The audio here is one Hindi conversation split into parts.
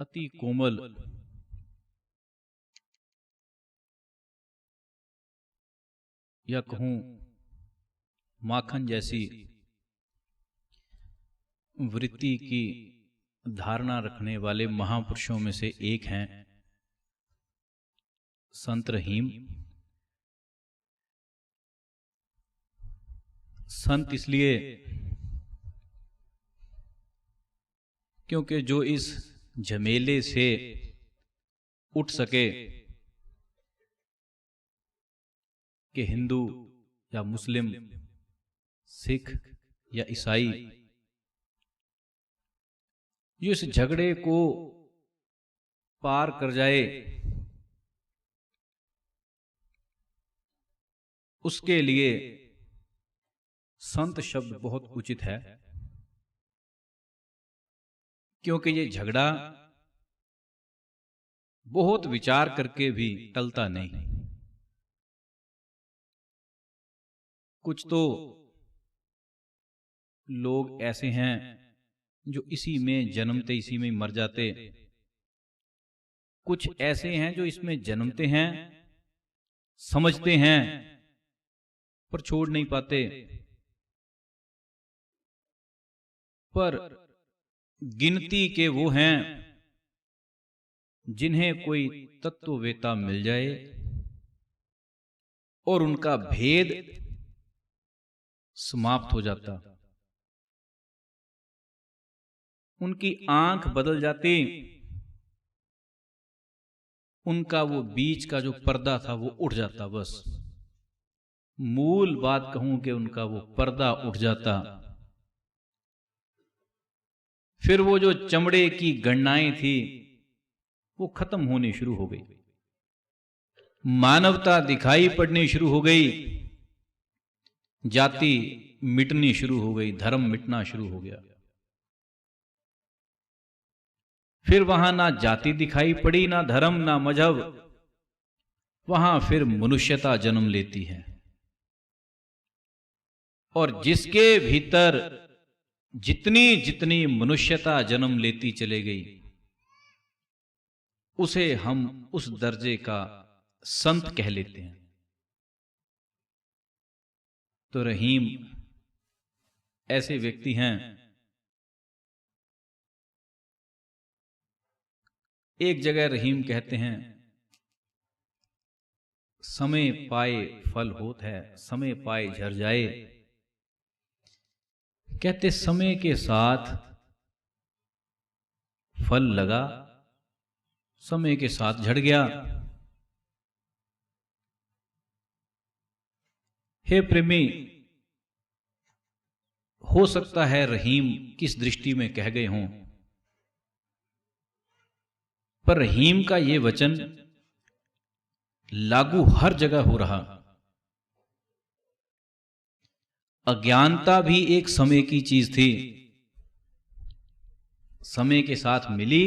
अति कोमल या कहूं माखन जैसी वृत्ति की धारणा रखने वाले महापुरुषों में से एक हैं संत रहीम। संत इसलिए क्योंकि जो इस झमेले से उठ सके कि हिंदू या मुस्लिम, सिख या ईसाई, जो इस झगड़े को पार कर जाए, उसके लिए संत शब्द बहुत उचित है। क्योंकि ये झगड़ा बहुत विचार करके भी टलता नहीं। कुछ तो लोग ऐसे हैं जो इसी में जन्मते इसी में मर जाते, कुछ ऐसे हैं जो इसमें जन्मते हैं, समझते हैं पर छोड़ नहीं पाते। पर गिनती के वो हैं जिन्हें कोई तत्ववेता मिल जाए और उनका भेद समाप्त हो जाता, उनकी आंख बदल जाती, उनका वो बीच का जो पर्दा था वो उठ जाता। बस मूल बात कहूं कि उनका वो पर्दा उठ जाता। फिर वो जो चमड़े की गणनाएं थी वो खत्म होनी शुरू हो गई, मानवता दिखाई पड़नी शुरू हो गई, जाति मिटनी शुरू हो गई, धर्म मिटना शुरू हो गया। फिर वहां ना जाति दिखाई पड़ी, ना धर्म, ना मजहब, वहां फिर मनुष्यता जन्म लेती है। और जिसके भीतर जितनी जितनी मनुष्यता जन्म लेती चले गई, उसे हम उस दर्जे का संत कह लेते हैं। तो रहीम ऐसे व्यक्ति हैं। एक जगह रहीम कहते हैं, समय पाए फल होत है, समय पाए झर जाए। कहते समय के साथ फल लगा, समय के साथ झड़ गया। हे प्रेमी, हो सकता है रहीम किस दृष्टि में कह गए हों, पर रहीम का ये वचन लागू हर जगह हो रहा। अज्ञानता भी एक समय की चीज थी, समय के साथ मिली।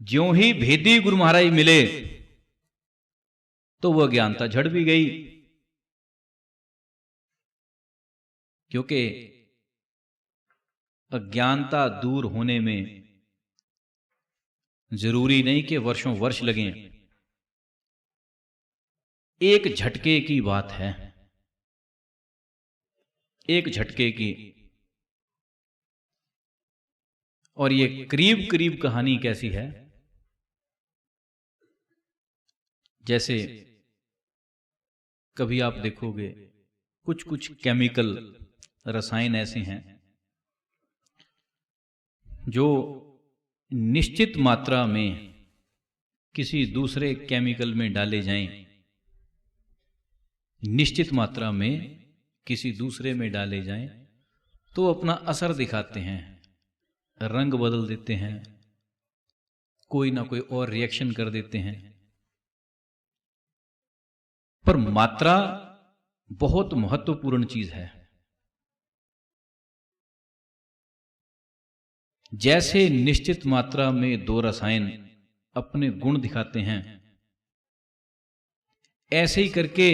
ज्यों ही भेदी गुरु महाराज मिले तो वह अज्ञानता झड़ भी गई। क्योंकि अज्ञानता दूर होने में जरूरी नहीं कि वर्षों वर्ष लगें, एक झटके की बात है, एक झटके की। और ये करीब करीब कहानी कैसी है, जैसे कभी आप देखोगे कुछ कुछ केमिकल रसायन ऐसे हैं जो निश्चित मात्रा में किसी दूसरे केमिकल में डाले जाएं, निश्चित मात्रा में किसी दूसरे में डाले जाएं तो अपना असर दिखाते हैं, रंग बदल देते हैं, कोई ना कोई और रिएक्शन कर देते हैं। पर मात्रा बहुत महत्वपूर्ण चीज है। जैसे निश्चित मात्रा में दो रसायन अपने गुण दिखाते हैं, ऐसे ही करके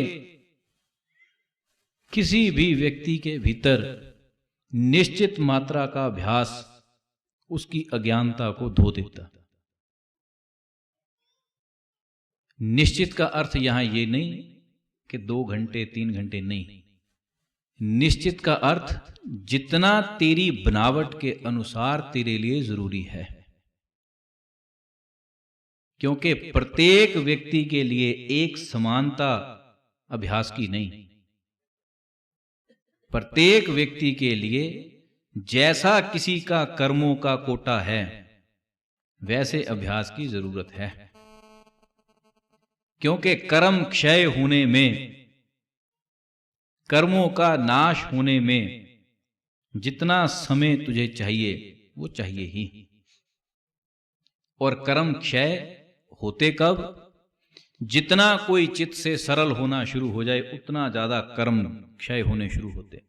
किसी भी व्यक्ति के भीतर निश्चित मात्रा का अभ्यास उसकी अज्ञानता को धो देता। निश्चित का अर्थ यहां ये नहीं कि 2 घंटे 3 घंटे, नहीं। निश्चित का अर्थ जितना तेरी बनावट के अनुसार तेरे लिए जरूरी है, क्योंकि प्रत्येक व्यक्ति के लिए एक समानता अभ्यास की नहीं। प्रत्येक व्यक्ति के लिए जैसा किसी का कर्मों का कोटा है वैसे अभ्यास की जरूरत है, क्योंकि कर्म क्षय होने में, कर्मों का नाश होने में जितना समय तुझे चाहिए वो चाहिए ही। और कर्म क्षय होते कब? जितना कोई चित्त से सरल होना शुरू हो जाए उतना ज्यादा कर्म क्षय होने शुरू होते।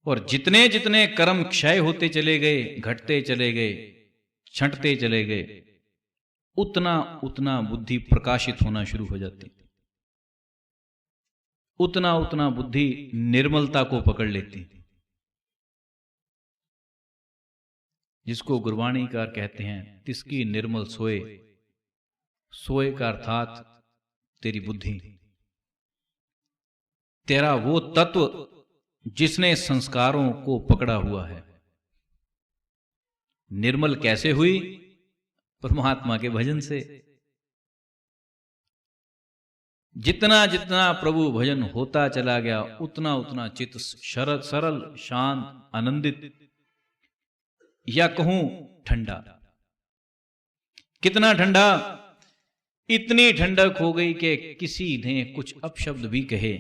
और जितने जितने कर्म क्षय होते चले गए, घटते चले गए, छंटते चले गए, उतना उतना बुद्धि प्रकाशित होना शुरू हो जाती, उतना उतना बुद्धि निर्मलता को पकड़ लेती, जिसको गुरबाणीकार कहते हैं तिसकी निर्मल सोए। सोए का अर्थात तेरी बुद्धि, तेरा वो तत्व जिसने संस्कारों को पकड़ा हुआ है। निर्मल कैसे हुई? परमात्मा के भजन से। जितना जितना प्रभु भजन होता चला गया उतना उतना चित्त सरल, शांत, आनंदित, या कहूं ठंडा। कितना ठंडा? इतनी ठंडक हो गई कि किसी ने कुछ अपशब्द भी कहे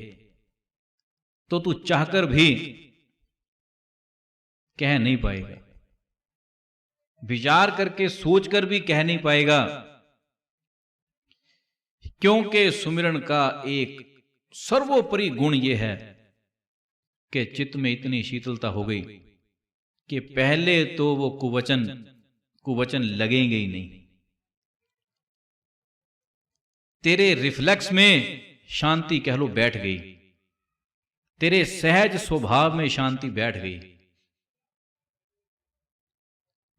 तो तू चाहकर भी कह नहीं पाएगा, विचार करके सोचकर भी कह नहीं पाएगा, क्योंकि सुमिरन का एक सर्वोपरि गुण यह है कि चित्त में इतनी शीतलता हो गई कि पहले तो वो कुवचन लगेंगे ही नहीं। तेरे रिफ्लेक्स में शांति कह लो बैठ गई, तेरे सहज स्वभाव में शांति बैठ गई।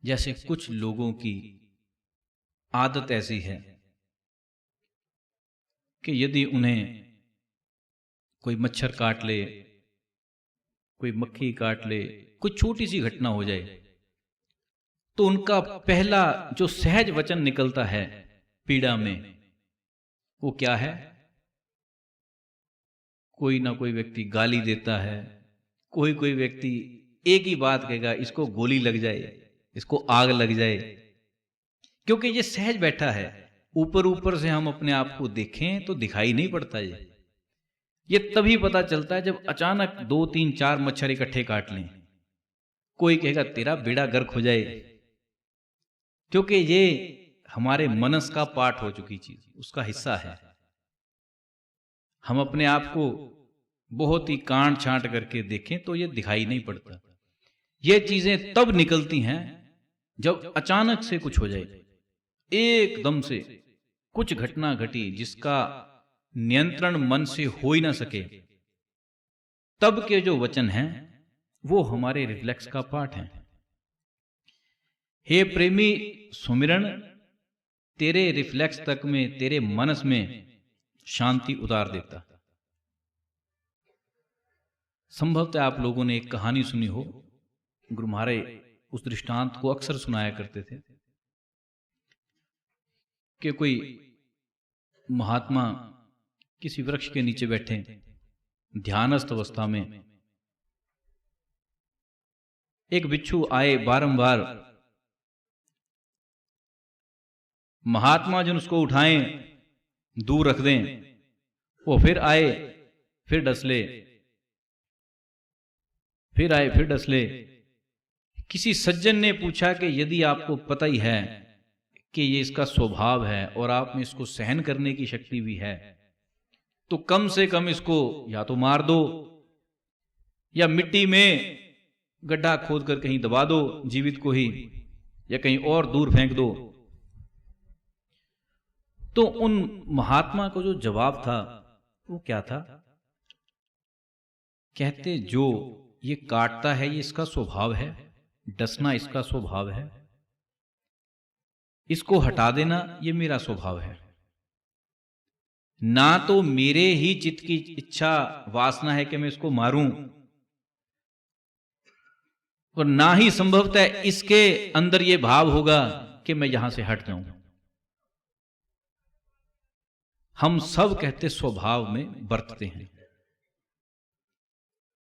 जैसे कुछ लोगों की आदत ऐसी है कि यदि उन्हें कोई मच्छर काट ले, कोई मक्खी काट ले, कोई छोटी सी घटना हो जाए, तो उनका पहला जो सहज वचन निकलता है पीड़ा में, वो क्या है? कोई ना कोई व्यक्ति गाली देता है, कोई व्यक्ति एक ही बात कहेगा, इसको गोली लग जाए, इसको आग लग जाए, क्योंकि ये सहज बैठा है। ऊपर ऊपर से हम अपने आप को देखें तो दिखाई नहीं पड़ता। ये तभी पता चलता है जब अचानक 2, 3, 4 मच्छर इकट्ठे काट लें। कोई कहेगा तेरा बेड़ा गर्क हो जाए, क्योंकि ये हमारे मनस का पार्ट हो चुकी चीज, उसका हिस्सा है। हम अपने आप को बहुत ही कांट छांट करके देखें तो ये दिखाई नहीं पड़ता। ये चीजें तब निकलती हैं जब अचानक से कुछ हो जाए, एकदम से कुछ घटना घटी जिसका नियंत्रण मन से हो ही ना सके, तब के जो वचन हैं वो हमारे रिफ्लेक्स का पार्ट हैं। हे प्रेमी सुमिरन, तेरे रिफ्लेक्स तक में, तेरे मनस में शांति उतार देता। संभवतः आप लोगों ने एक कहानी सुनी हो, गुरु महाराज उस दृष्टांत को अक्सर सुनाया करते थे कि कोई महात्मा किसी वृक्ष के नीचे बैठे ध्यानस्थ अवस्था में, एक बिच्छू आए बारंबार, महात्मा जिन उसको उठाएं, दूर रख दें, वो फिर आए, फिर डसले, फिर आए, फिर डसले। किसी सज्जन ने पूछा कि यदि आपको पता ही है कि ये इसका स्वभाव है और आप में इसको सहन करने की शक्ति भी है, तो कम से कम इसको या तो मार दो या मिट्टी में गड्ढा खोद कर कहीं दबा दो, जीवित को ही, या कहीं और दूर फेंक दो। तो उन महात्मा को जो जवाब था वो क्या था? कहते जो ये काटता है ये इसका स्वभाव है, डसना इसका स्वभाव है, इसको हटा देना ये मेरा स्वभाव है। ना तो मेरे ही चित्त की इच्छा वासना है कि मैं इसको मारूं, और ना ही संभवतः इसके अंदर ये भाव होगा कि मैं यहां से हट जाऊं। हम सब कहते स्वभाव में बरतते हैं।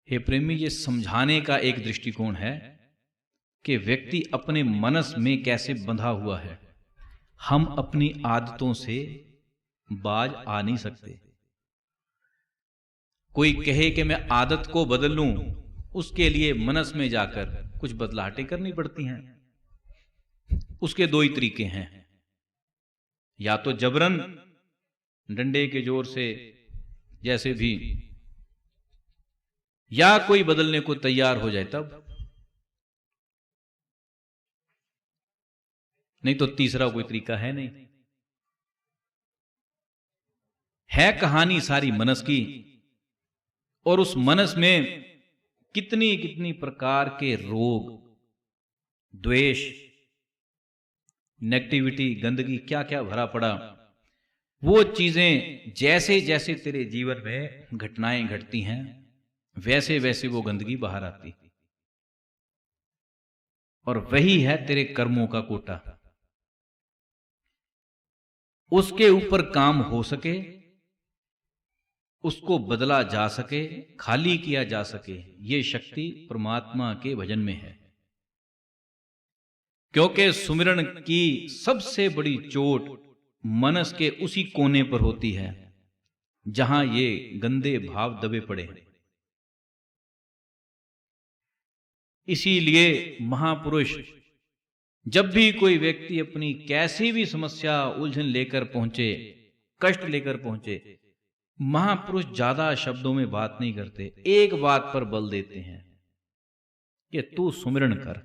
हे प्रेमी, ये समझाने का एक दृष्टिकोण है कि व्यक्ति अपने मनस में कैसे बंधा हुआ है। हम अपनी आदतों से बाज आ नहीं सकते। कोई कहे कि मैं आदत को बदल लूं, उसके लिए मनस में जाकर कुछ बदलाहटें करनी पड़ती हैं। उसके दो ही तरीके हैं, या तो जबरन डंडे के जोर से जैसे भी, या कोई बदलने को तैयार हो जाए तब, नहीं तो तीसरा कोई तरीका है नहीं। है कहानी सारी मनस की, और उस मनस में कितनी कितनी प्रकार के रोग, द्वेष, नेगेटिविटी, गंदगी, क्या क्या भरा पड़ा। वो चीजें जैसे जैसे तेरे जीवन में घटनाएं घटती हैं, वैसे वैसे वो गंदगी बाहर आती, और वही है तेरे कर्मों का कोटा। उसके ऊपर काम हो सके, उसको बदला जा सके, खाली किया जा सके, ये शक्ति परमात्मा के भजन में है। क्योंकि सुमिरन की सबसे बड़ी चोट मनस के उसी कोने पर होती है जहां ये गंदे भाव दबे पड़े हैं। इसीलिए महापुरुष जब भी कोई व्यक्ति अपनी कैसी भी समस्या, उलझन लेकर पहुंचे, कष्ट लेकर पहुंचे, महापुरुष ज्यादा शब्दों में बात नहीं करते, एक बात पर बल देते हैं कि तू सुमिरन कर,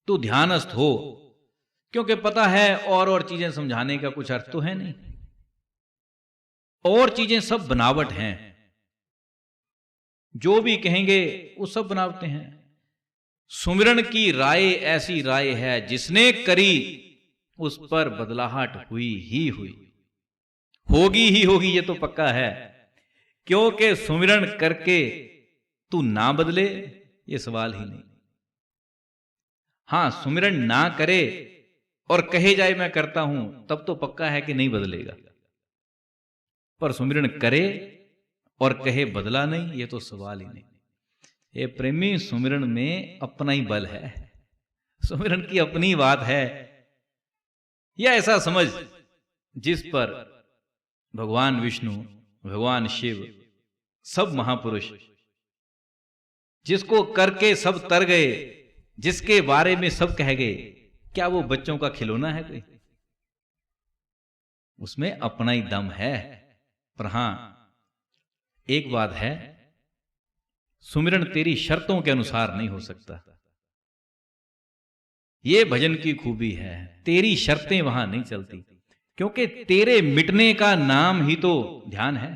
तू ध्यानस्थ हो। क्योंकि पता है और चीजें समझाने का कुछ अर्थ तो है नहीं, और चीजें सब बनावट हैं। जो भी कहेंगे वो सब बनावटें हैं। सुमिरन की राय ऐसी राय है, जिसने करी उस पर बदलाहट हुई ही हुई, होगी ही होगी, ये तो पक्का है। क्योंकि सुमिरन करके तू ना बदले, ये सवाल ही नहीं। हां, सुमिरन ना करे और कहे जाए मैं करता हूं, तब तो पक्का है कि नहीं बदलेगा। पर सुमिरन करे और कहे बदला नहीं, ये तो सवाल ही नहीं। ये प्रेमी, सुमिरन में अपना ही बल है, सुमिरन की अपनी बात है। या ऐसा समझ, जिस पर भगवान विष्णु, भगवान शिव, सब महापुरुष, जिसको करके सब तर गए, जिसके बारे में सब कह गए, क्या वो बच्चों का खिलौना है कोई? उसमें अपना ही दम है। पर हां, एक बात है, सुमिरन तेरी शर्तों के अनुसार नहीं हो सकता। ये भजन की खूबी है, तेरी शर्तें वहां नहीं चलती, क्योंकि तेरे मिटने का नाम ही तो ध्यान है।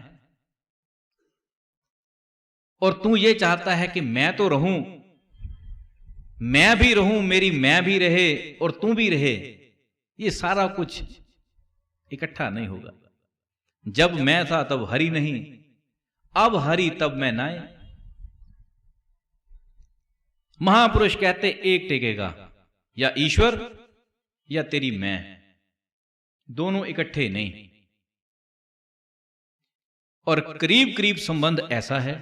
और तू ये चाहता है कि मैं तो रहूं, मैं भी रहूं, मेरी मैं भी रहे और तू भी रहे। ये सारा कुछ इकट्ठा नहीं होगा। जब मैं था तब हरि नहीं, अब हरि तब मैं नाय। महापुरुष कहते एक टेकेगा, या ईश्वर या तेरी मैं, दोनों इकट्ठे नहीं। और करीब करीब संबंध ऐसा है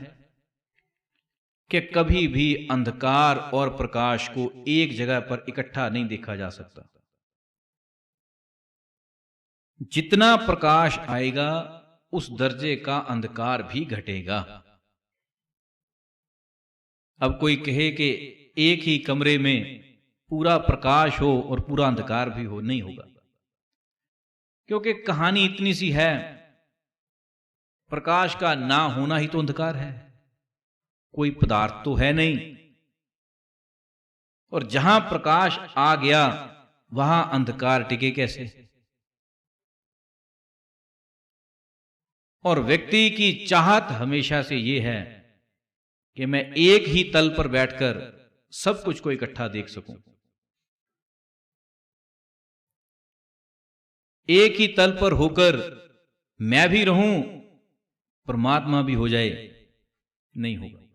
कि कभी भी अंधकार और प्रकाश को एक जगह पर इकट्ठा नहीं देखा जा सकता। जितना प्रकाश आएगा, उस दर्जे का अंधकार भी घटेगा। अब कोई कहे कि एक ही कमरे में पूरा प्रकाश हो और पूरा अंधकार भी हो, नहीं होगा। क्योंकि कहानी इतनी सी है, प्रकाश का ना होना ही तो अंधकार है। कोई पदार्थ तो है नहीं, और जहां प्रकाश आ गया वहां अंधकार टिके कैसे? और व्यक्ति की चाहत हमेशा से यह है कि मैं एक ही तल पर बैठकर सब कुछ को इकट्ठा देख सकूं। एक ही तल पर होकर मैं भी रहूं, परमात्मा भी हो जाए, नहीं होगा।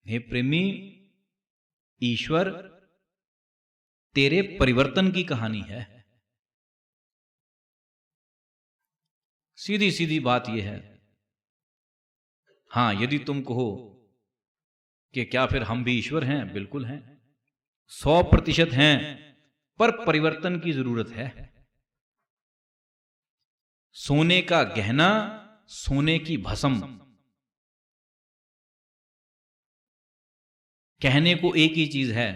हे प्रेमी, ईश्वर तेरे परिवर्तन की कहानी है। सीधी सीधी बात यह है। हां, यदि तुम कहो कि क्या फिर हम भी ईश्वर हैं, बिल्कुल हैं, 100% हैं, पर परिवर्तन की जरूरत है। सोने का गहना, सोने की भस्म, कहने को एक ही चीज है।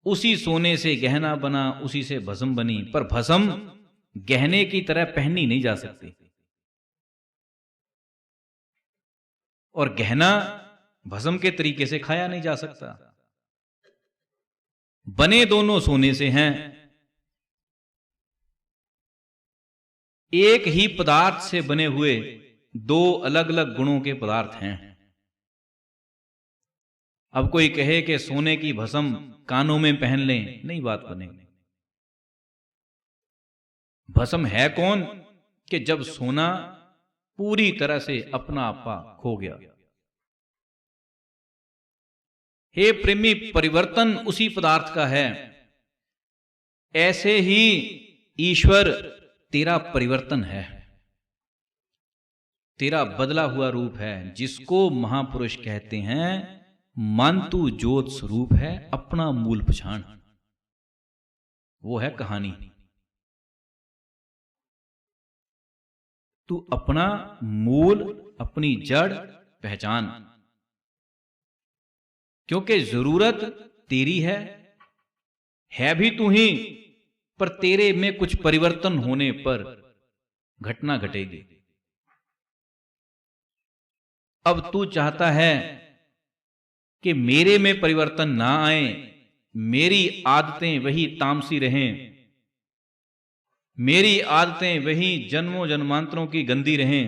उसी सोने से गहना बना, उसी से भस्म बनी, पर भस्म गहने की तरह पहनी नहीं जा सकती, और गहना भस्म के तरीके से खाया नहीं जा सकता। बने दोनों सोने से हैं, एक ही पदार्थ से बने हुए दो अलग अलग गुणों के पदार्थ हैं। अब कोई कहे कि सोने की भस्म कानों में पहन लें, नहीं बात बनेगी। भस्म है कौन कि जब सोना पूरी तरह से अपना आपा खो गया। हे प्रेमी, परिवर्तन उसी पदार्थ का है। ऐसे ही ईश्वर तेरा परिवर्तन है, तेरा बदला हुआ रूप है, जिसको महापुरुष कहते हैं मन तू ज्योत स्वरूप है, अपना मूल पहचान। वो है कहानी। तू अपना मूल, अपनी जड़ पहचान, क्योंकि जरूरत तेरी है भी तू ही, पर तेरे में कुछ परिवर्तन होने पर घटना घटेगी। अब तू चाहता है कि मेरे में परिवर्तन ना आए, मेरी आदतें वही तामसी रहें, मेरी आदतें वही जन्मों जन्मांतरों की गंदी रहें,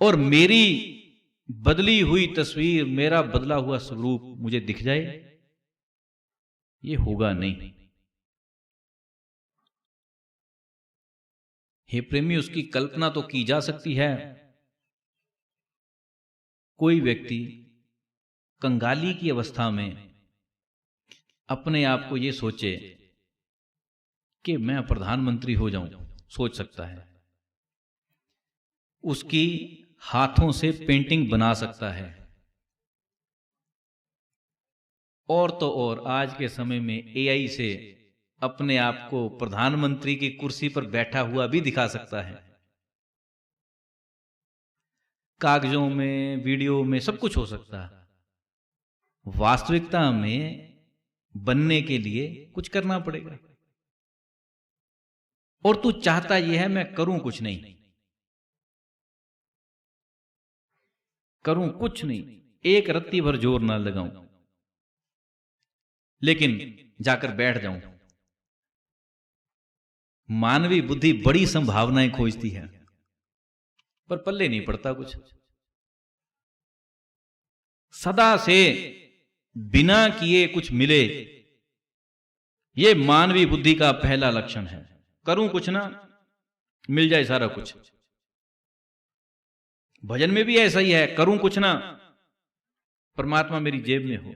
और मेरी बदली हुई तस्वीर, मेरा बदला हुआ स्वरूप मुझे दिख जाए, ये होगा नहीं। हे प्रेमी, उसकी कल्पना तो की जा सकती है। कोई व्यक्ति कंगाली की अवस्था में अपने आप को ये सोचे कि मैं प्रधानमंत्री हो जाऊं, सोच सकता है। उसकी हाथों से पेंटिंग बना सकता है। और तो और आज के समय में एआई से अपने आप को प्रधानमंत्री की कुर्सी पर बैठा हुआ भी दिखा सकता है। कागजों में, वीडियो में सब कुछ हो सकता है। वास्तविकता में बनने के लिए कुछ करना पड़ेगा। और तू चाहता यह है मैं करूं कुछ नहीं, करूं कुछ नहीं, एक रत्ती भर जोर ना लगाऊं, लेकिन जाकर बैठ जाऊं। मानवीय बुद्धि बड़ी संभावनाएं खोजती है, पर पल्ले नहीं पड़ता कुछ। सदा से बिना किए कुछ मिले, यह मानवीय बुद्धि का पहला लक्षण है। करूं कुछ ना, मिल जाए सारा कुछ। भजन में भी ऐसा ही है, करूं कुछ ना, परमात्मा मेरी जेब में हो,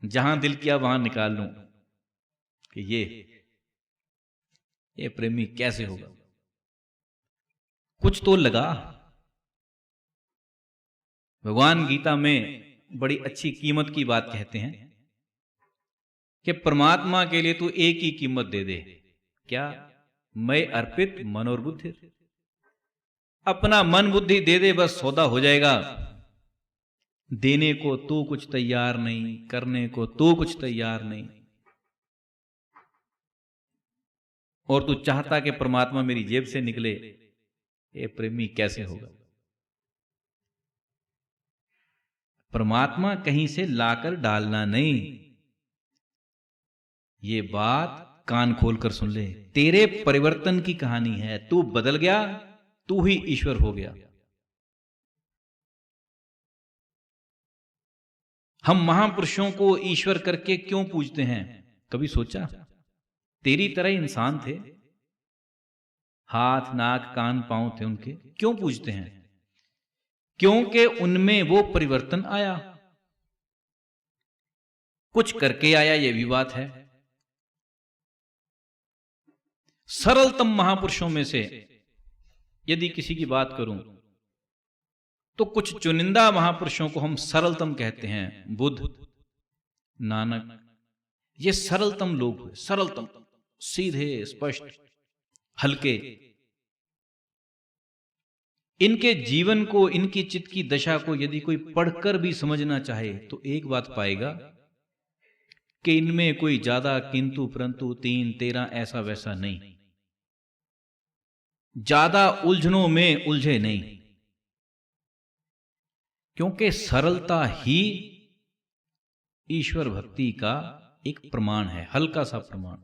जहां दिल किया वहां निकाल लूं। कि ये प्रेमी कैसे होगा? कुछ तो लगा। भगवान गीता में बड़ी अच्छी कीमत की बात कहते हैं कि परमात्मा के लिए तू एक ही कीमत दे दे। क्या? मैं अर्पित मन और बुद्धि। अपना मन बुद्धि दे दे, बस सौदा हो जाएगा। देने को तू कुछ तैयार नहीं, करने को तू कुछ तैयार नहीं, और तू चाहता कि परमात्मा मेरी जेब से निकले। ये प्रेमी कैसे होगा? परमात्मा कहीं से लाकर डालना नहीं। ये बात कान खोलकर सुन ले। तेरे परिवर्तन की कहानी है। तू बदल गया, तू ही ईश्वर हो गया। हम महापुरुषों को ईश्वर करके क्यों पूजते हैं? कभी सोचा? तेरी तरह इंसान थे, हाथ नाक कान पांव थे उनके, क्यों पूजते हैं? क्योंकि उनमें वो परिवर्तन आया, कुछ करके आया, ये भी बात है। सरलतम महापुरुषों में से यदि किसी की बात करूं तो कुछ चुनिंदा महापुरुषों को हम सरलतम कहते हैं। बुद्ध, नानक, ये सरलतम लोग हुए, सरलतम, सीधे, स्पष्ट, हल्के। इनके जीवन को, इनकी चित्त की दशा को यदि कोई पढ़कर भी समझना चाहे तो एक बात पाएगा कि इनमें कोई ज्यादा किंतु परंतु, तीन तेरह, ऐसा वैसा नहीं, ज्यादा उलझनों में उलझे नहीं, क्योंकि सरलता ही ईश्वर भक्ति का एक प्रमाण है, हल्का सा प्रमाण।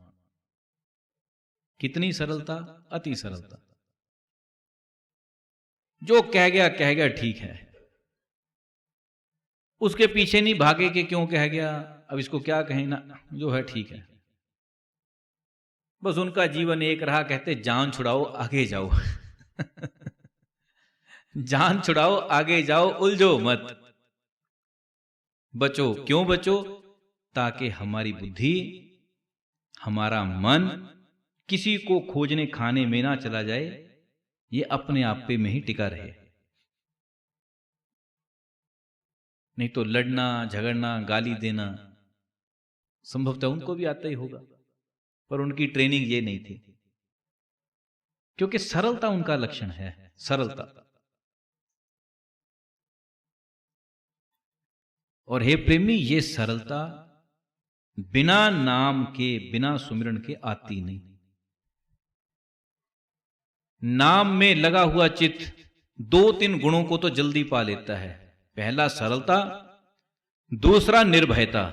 कितनी सरलता? अति सरलता। जो कह गया ठीक है, उसके पीछे नहीं भागे कि क्यों कह गया, अब इसको क्या कहें ना, जो है ठीक है। बस उनका जीवन एक रहा, कहते जान छुड़ाओ आगे जाओ जान छुड़ाओ आगे जाओ, उलझो मत, बचो। क्यों बचो? ताकि हमारी बुद्धि, हमारा मन किसी को खोजने खाने में ना चला जाए, ये अपने आप पे में ही टिका रहे। नहीं तो लड़ना झगड़ना, गाली देना संभवतः उनको भी आता ही होगा, पर उनकी ट्रेनिंग ये नहीं थी, क्योंकि सरलता उनका लक्षण है, सरलता। और हे प्रेमी, ये सरलता बिना नाम के, बिना सुमिरन के आती नहीं। नाम में लगा हुआ चित्त दो तीन गुणों को तो जल्दी पा लेता है। पहला सरलता, दूसरा निर्भयता।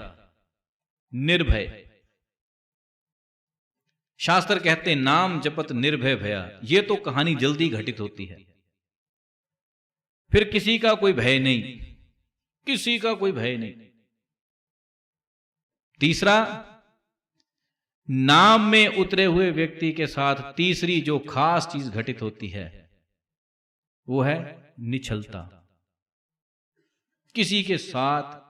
निर्भय, शास्त्र कहते नाम जपत निर्भय भया, ये तो कहानी जल्दी घटित होती है। फिर किसी का कोई भय नहीं, किसी का कोई भय नहीं। तीसरा, नाम में उतरे हुए व्यक्ति के साथ तीसरी जो खास चीज घटित होती है वो है निश्चलता। किसी के साथ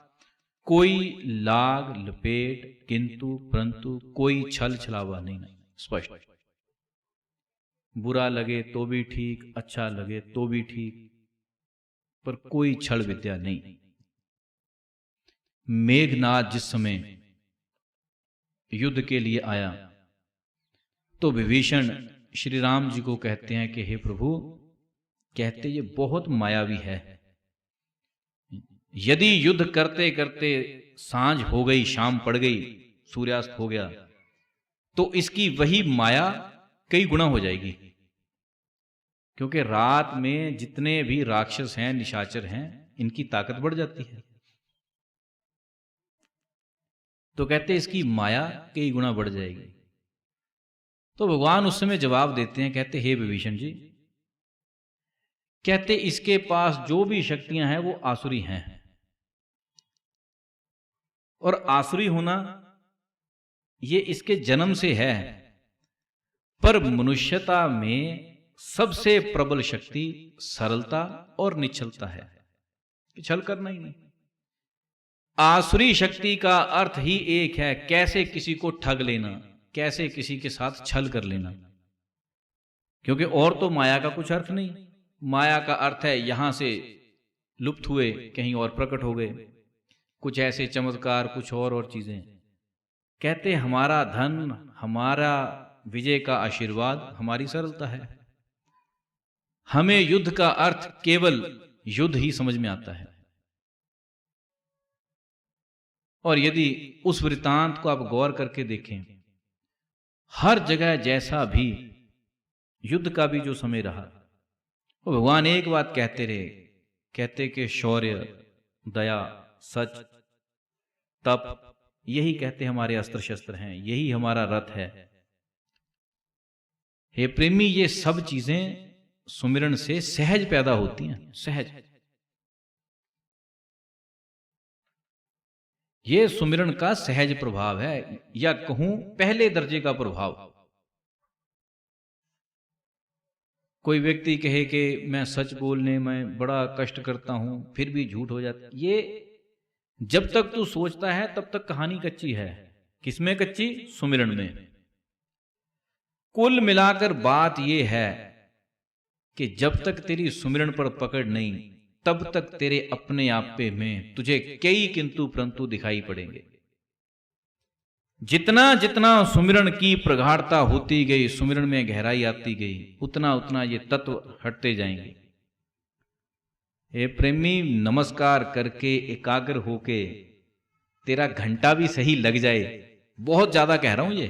कोई लाग लपेट, किंतु परंतु, कोई छल छलावा नहीं, स्पष्ट। बुरा लगे तो भी ठीक, अच्छा लगे तो भी ठीक, पर कोई छल विद्या नहीं। मेघनाद जिस समय युद्ध के लिए आया तो विभीषण श्री राम जी को कहते हैं कि हे प्रभु, कहते ये बहुत मायावी है, यदि युद्ध करते करते सांझ हो गई, शाम पड़ गई, सूर्यास्त हो गया, तो इसकी वही माया कई गुना हो जाएगी। क्योंकि रात में जितने भी राक्षस हैं, निशाचर हैं, इनकी ताकत बढ़ जाती है। तो कहते इसकी माया कई गुना बढ़ जाएगी। तो भगवान उस समय जवाब देते हैं, कहते हे विभीषण जी, कहते इसके पास जो भी शक्तियां हैं वो आसुरी हैं, और आसुरी होना ये इसके जन्म से है। पर मनुष्यता में सबसे प्रबल शक्ति सरलता और निश्चलता है, छल करना ही नहीं। आसुरी शक्ति का अर्थ ही एक है, कैसे किसी को ठग लेना, कैसे किसी के साथ छल कर लेना। क्योंकि और तो माया का कुछ अर्थ नहीं। माया का अर्थ है यहां से लुप्त हुए, कहीं और प्रकट हो गए, कुछ ऐसे चमत्कार, कुछ और चीजें। कहते हमारा धन, हमारा विजय का आशीर्वाद हमारी सरलता है। हमें युद्ध का अर्थ केवल युद्ध ही समझ में आता है। और यदि उस वृत्तांत को आप गौर करके देखें, हर जगह जैसा भी युद्ध का भी जो समय रहा, वो भगवान एक बात कहते रहे, कहते कि शौर्य, दया, सच, तप, यही कहते हमारे अस्त्र शस्त्र हैं, यही हमारा रथ है। हे प्रेमी, ये सब चीजें सुमिरन से सहज पैदा होती हैं, सहज। ये सुमिरन का सहज प्रभाव है, या कहूं पहले दर्जे का प्रभाव। कोई व्यक्ति कहे कि मैं सच बोलने में बड़ा कष्ट करता हूं, फिर भी झूठ हो जाता, ये जब तक तू सोचता है तब तक कहानी कच्ची है। किसमें कच्ची? सुमिरन में। कुल मिलाकर बात यह है कि जब तक तेरी सुमिरन पर पकड़ नहीं, तब तक तेरे अपने आप पे में तुझे कई किंतु परंतु दिखाई पड़ेंगे। जितना जितना सुमिरन की प्रगाढ़ता होती गई, सुमिरन में गहराई आती गई, उतना उतना ये तत्व हटते जाएंगे। हे प्रेमी, नमस्कार करके एकाग्र होके तेरा घंटा भी सही लग जाए, बहुत ज्यादा कह रहा हूं ये,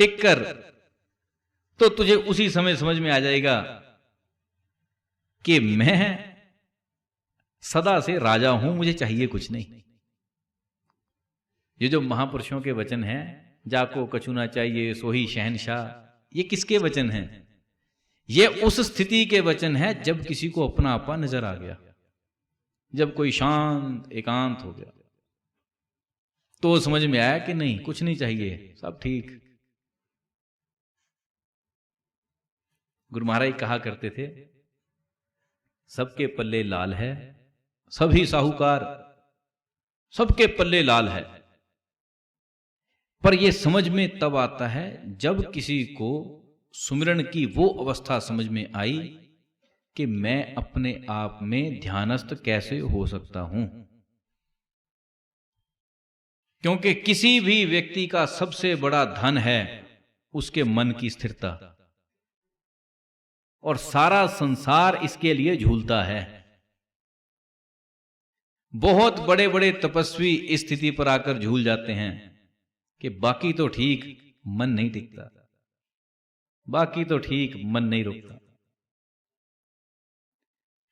टिक कर, तो तुझे उसी समय समझ में आ जाएगा कि मैं सदा से राजा हूं, मुझे चाहिए कुछ नहीं। ये जो महापुरुषों के वचन हैं, जाको कछु ना चाहिए सोही शहनशाह, ये किसके वचन हैं? ये उस स्थिति के वचन है जब किसी को अपना आपा नजर आ गया, जब कोई शांत एकांत हो गया, तो समझ में आया कि नहीं, कुछ नहीं चाहिए, सब ठीक। गुरु महाराज कहा करते थे, सबके पल्ले लाल है, सभी साहूकार, सबके पल्ले लाल है। पर यह समझ में तब आता है जब किसी को सुमिरन की वो अवस्था समझ में आई कि मैं अपने आप में ध्यानस्थ कैसे हो सकता हूं। क्योंकि किसी भी व्यक्ति का सबसे बड़ा धन है उसके मन की स्थिरता, और सारा संसार इसके लिए झूलता है। बहुत बड़े बड़े तपस्वी इस स्थिति पर आकर झूल जाते हैं कि बाकी तो ठीक, मन नहीं टिकता, बाकी तो ठीक, मन नहीं रुकता।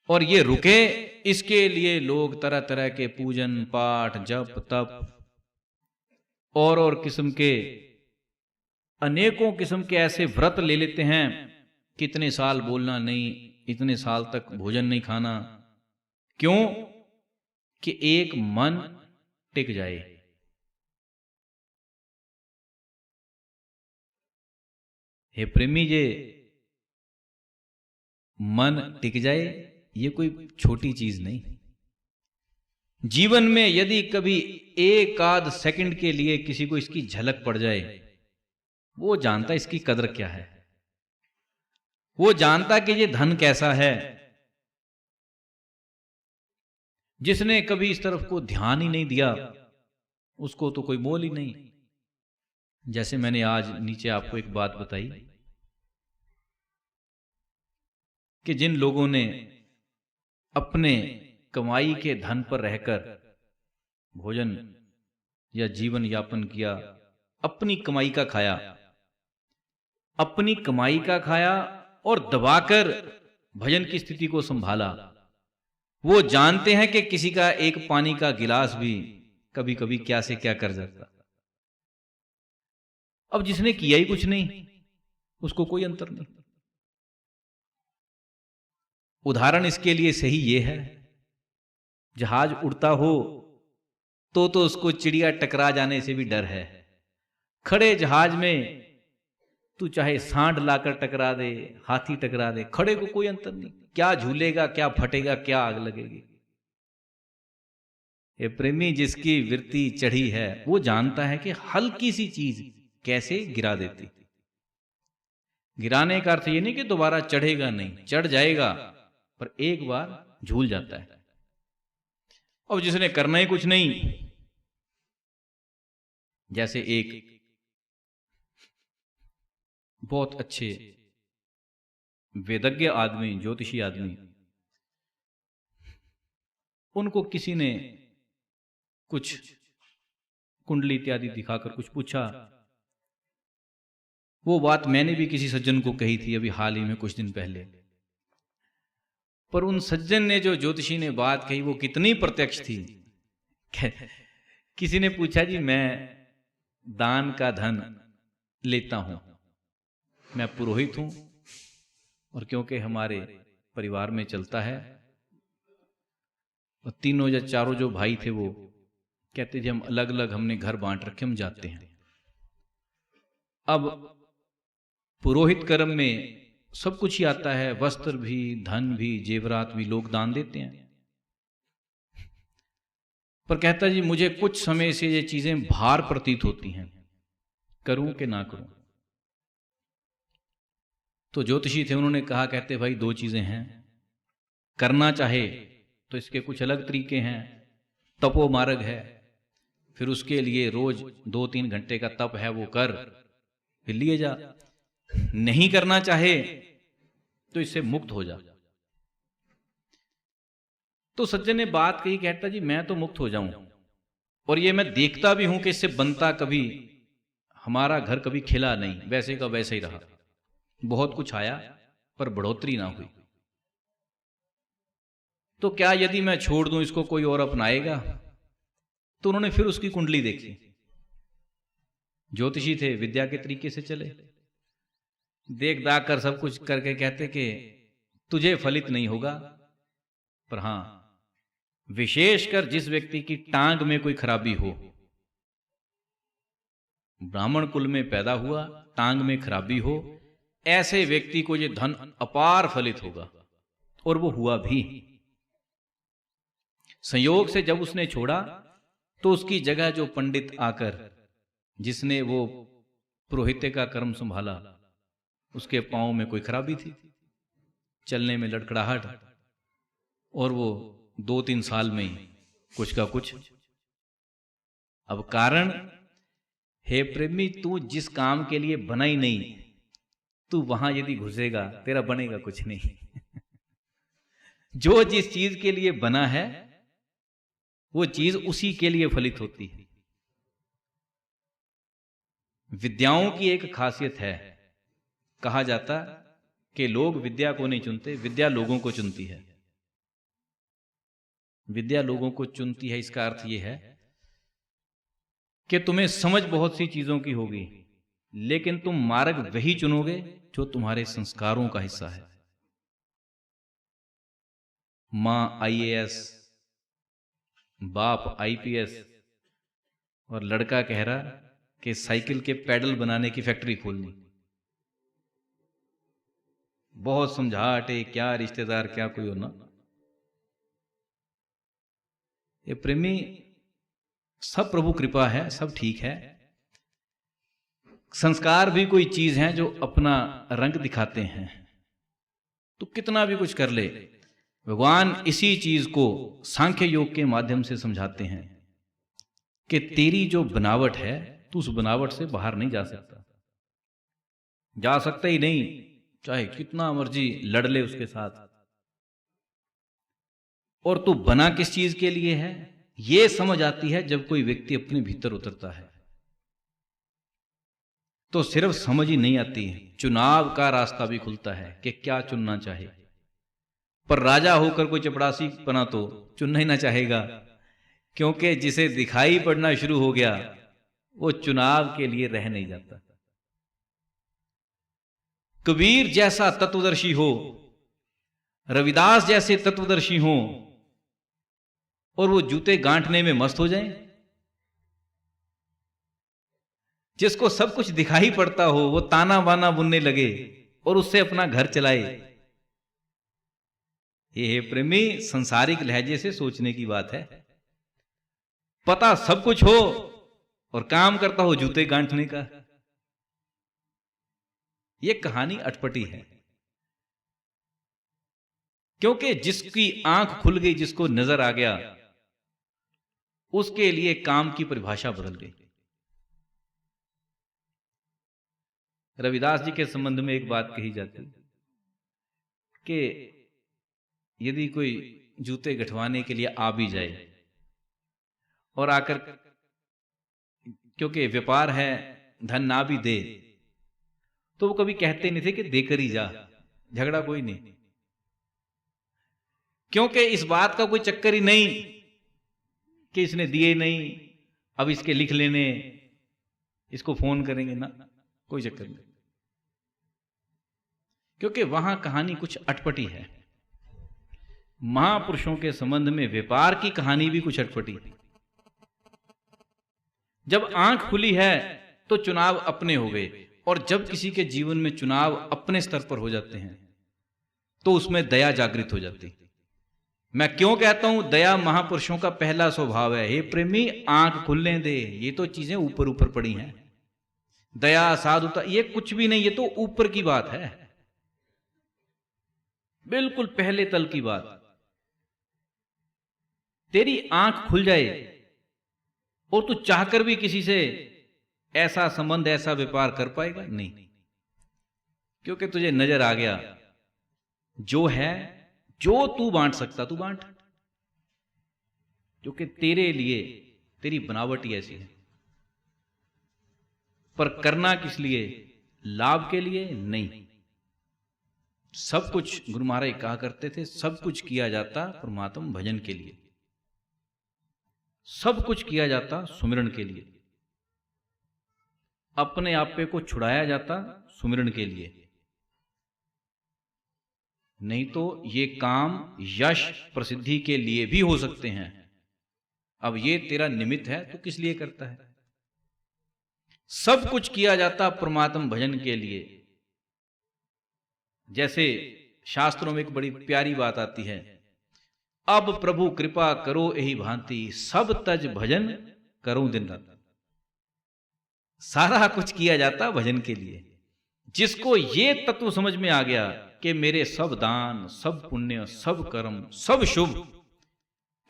और ये रुके, इसके लिए लोग तरह तरह के पूजन पाठ, जप तप और किस्म के अनेकों किस्म के ऐसे व्रत ले लेते हैं। कितने साल बोलना नहीं, इतने साल तक भोजन नहीं खाना, क्यों? कि एक मन टिक जाए। हे प्रेमी, ये मन टिक जाए, ये कोई छोटी चीज नहीं। जीवन में यदि कभी एक आध सेकंड के लिए किसी को इसकी झलक पड़ जाए, वो जानता इसकी कदर क्या है, वो जानता कि ये धन कैसा है। जिसने कभी इस तरफ को ध्यान ही नहीं दिया, उसको तो कोई मोल ही नहीं। जैसे मैंने आज नीचे आपको एक बात बताई कि जिन लोगों ने अपने कमाई के धन पर रहकर भोजन या जीवन यापन किया, अपनी कमाई का खाया, अपनी कमाई का खाया और दबाकर भजन की स्थिति को संभाला, वो जानते हैं कि किसी का एक पानी का गिलास भी कभी कभी क्या से क्या कर जाता। अब जिसने किया ही कुछ नहीं, उसको कोई अंतर नहीं। उदाहरण इसके लिए सही ये है, जहाज उड़ता हो तो उसको चिड़िया टकरा जाने से भी डर है। खड़े जहाज में तू चाहे सांड लाकर टकरा दे, हाथी टकरा दे, खड़े को कोई अंतर नहीं। क्या झूलेगा, क्या फटेगा, क्या आग लगेगी। ये प्रेमी, जिसकी वृत्ति चढ़ी है वो जानता है कि हल्की सी चीज कैसे गिरा देती। गिराने का अर्थ ये नहीं कि दोबारा चढ़ेगा नहीं, चढ़ जाएगा, पर एक बार झूल जाता है। अब जिसने करना ही कुछ नहीं, जैसे एक बहुत अच्छे वेदज्ञ आदमी, ज्योतिषी आदमी, उनको किसी ने कुछ कुंडली इत्यादि दिखाकर कुछ पूछा। वो बात मैंने भी किसी सज्जन को कही थी अभी हाल ही में, कुछ दिन पहले। पर उन सज्जन ने, जो ज्योतिषी ने बात कही, वो कितनी प्रत्यक्ष थी। किसी ने पूछा, जी मैं दान का धन लेता हूं, मैं पुरोहित हूं, और क्योंकि हमारे परिवार में चलता है, और तीनों या चारों जो भाई थे वो कहते जी हम अलग अलग, हमने घर बांट रखे, हम जाते हैं। अब पुरोहित कर्म में सब कुछ ही आता है, वस्त्र भी, धन भी, जेवरात भी लोग दान देते हैं। पर कहता जी मुझे कुछ समय से ये चीजें भार प्रतीत होती हैं, करूं कि ना करूं। तो ज्योतिषी थे, उन्होंने कहा, कहते भाई दो चीजें हैं, करना चाहे तो इसके कुछ अलग तरीके हैं, तपो मार्ग है, फिर उसके लिए रोज 2-3 घंटे का तप है वो कर, फिर लिए जा। नहीं करना चाहे तो इससे मुक्त हो जा। तो सज्जन ने बात कही, कहता जी मैं तो मुक्त हो जाऊं, और ये मैं देखता भी हूं कि इससे बनता कभी, हमारा घर कभी खिला नहीं, वैसे का वैसे ही रहा। बहुत कुछ आया पर बढ़ोतरी ना हुई। तो क्या यदि मैं छोड़ दूं इसको कोई और अपनाएगा? तो उन्होंने फिर उसकी कुंडली देखी। ज्योतिषी थे, विद्या के तरीके से चले, देख दाख कर सब कुछ करके कहते कि तुझे फलित नहीं होगा, पर हां विशेषकर जिस व्यक्ति की टांग में कोई खराबी हो, ब्राह्मण कुल में पैदा हुआ, टांग में खराबी हो, ऐसे व्यक्ति को ये धन अपार फलित होगा। और वो हुआ भी। संयोग से जब उसने छोड़ा तो उसकी जगह जो पंडित आकर, जिसने वो पुरोहित्य का कर्म संभाला, उसके पांव में कोई खराबी थी, चलने में लड़खड़ाहट, और वो 2-3 साल में कुछ का कुछ। अब कारण, हे प्रेमी, तू जिस काम के लिए बना ही नहीं, तू वहां यदि घुसेगा तेरा बनेगा कुछ नहीं। जो जिस चीज के लिए बना है वो चीज उसी के लिए फलित होती है। विद्याओं की एक खासियत है, कहा जाता कि लोग विद्या को नहीं चुनते, विद्या लोगों को चुनती है। विद्या लोगों को चुनती है, इसका अर्थ यह है कि तुम्हें समझ बहुत सी चीजों की होगी, लेकिन तुम मार्ग वही चुनोगे जो तुम्हारे संस्कारों का हिस्सा है। मां IAS, बाप IPS, और लड़का कह रहा कि साइकिल के पैडल बनाने की फैक्ट्री खोलनी। बहुत समझाटे, क्या रिश्तेदार, क्या कोई होना। ये प्रेमी, सब प्रभु कृपा है, सब ठीक है। संस्कार भी कोई चीज है जो अपना रंग दिखाते हैं, तो कितना भी कुछ कर ले, भगवान इसी चीज को सांख्य योग के माध्यम से समझाते हैं कि तेरी जो बनावट है, तू उस बनावट से बाहर नहीं जा सकता, जा सकता ही नहीं, चाहे कितना मर्जी लड़ ले उसके साथ। और तू बना किस चीज के लिए है, यह समझ आती है जब कोई व्यक्ति अपने भीतर उतरता है। तो सिर्फ समझ ही नहीं आती है, चुनाव का रास्ता भी खुलता है कि क्या चुनना चाहे। पर राजा होकर कोई चपड़ासी बना तो चुनना ही ना चाहेगा, क्योंकि जिसे दिखाई पड़ना शुरू हो गया वो चुनाव के लिए रह नहीं जाता। कबीर जैसा तत्वदर्शी हो, रविदास जैसे तत्वदर्शी हो, और वो जूते गांठने में मस्त हो जाएं, जिसको सब कुछ दिखाई पड़ता हो वो ताना बाना बुनने लगे और उससे अपना घर चलाए। ये प्रेमी, संसारिक लहजे से सोचने की बात है। पता सब कुछ हो और काम करता हो जूते गांठने का। यह कहानी अटपटी है, क्योंकि जिसकी आंख खुल गई, जिसको नजर आ गया, उसके लिए काम की परिभाषा बदल गई। रविदास जी के संबंध में एक बात कही जाती कि यदि कोई जूते गठवाने के लिए आ भी जाए और आकर, क्योंकि व्यापार है, धन ना भी दे, तो वो कभी कहते नहीं थे कि देकर ही जा, झगड़ा कोई नहीं, क्योंकि इस बात का कोई चक्कर ही नहीं कि इसने दिए नहीं, अब इसके लिख लेने, इसको फोन करेंगे ना, कोई चक्कर नहीं। क्योंकि वहां कहानी कुछ अटपटी है। महापुरुषों के संबंध में व्यापार की कहानी भी कुछ अटपटी है। जब आंख खुली है तो चुनाव अपने हो गए, और जब किसी के जीवन में चुनाव अपने स्तर पर हो जाते हैं तो उसमें दया जागृत हो जाती। मैं क्यों कहता हूं दया महापुरुषों का पहला स्वभाव है। हे प्रेमी, आंख खुलने दे। ये तो चीजें ऊपर ऊपर पड़ी हैं। दया, साधुता, ये कुछ भी नहीं, ये तो ऊपर की बात है, बिल्कुल पहले तल की बात। तेरी आंख खुल जाए और तू चाहकर भी किसी से ऐसा संबंध, ऐसा व्यापार कर पाएगा नहीं, क्योंकि तुझे नजर आ गया जो है, जो तू बांट सकता तू बांट, क्योंकि तेरे लिए तेरी बनावट ही ऐसी है। पर करना किस लिए? लाभ के लिए नहीं। सब कुछ, गुरु महाराज कहा करते थे, सब कुछ किया जाता परमात्मा भजन के लिए, सब कुछ किया जाता सुमिरन के लिए, अपने आपे को छुड़ाया जाता सुमिरन के लिए। नहीं तो ये काम यश प्रसिद्धि के लिए भी हो सकते हैं। अब ये तेरा निमित्त है तो किस लिए करता है? सब कुछ किया जाता परमात्मा भजन के लिए। जैसे शास्त्रों में एक बड़ी प्यारी बात आती है, अब प्रभु कृपा करो यही भांति, सब तज भजन करूं दिन रात। सारा कुछ किया जाता भजन के लिए। जिसको ये तत्व समझ में आ गया कि मेरे सब दान, सब पुण्य, सब कर्म, सब शुभ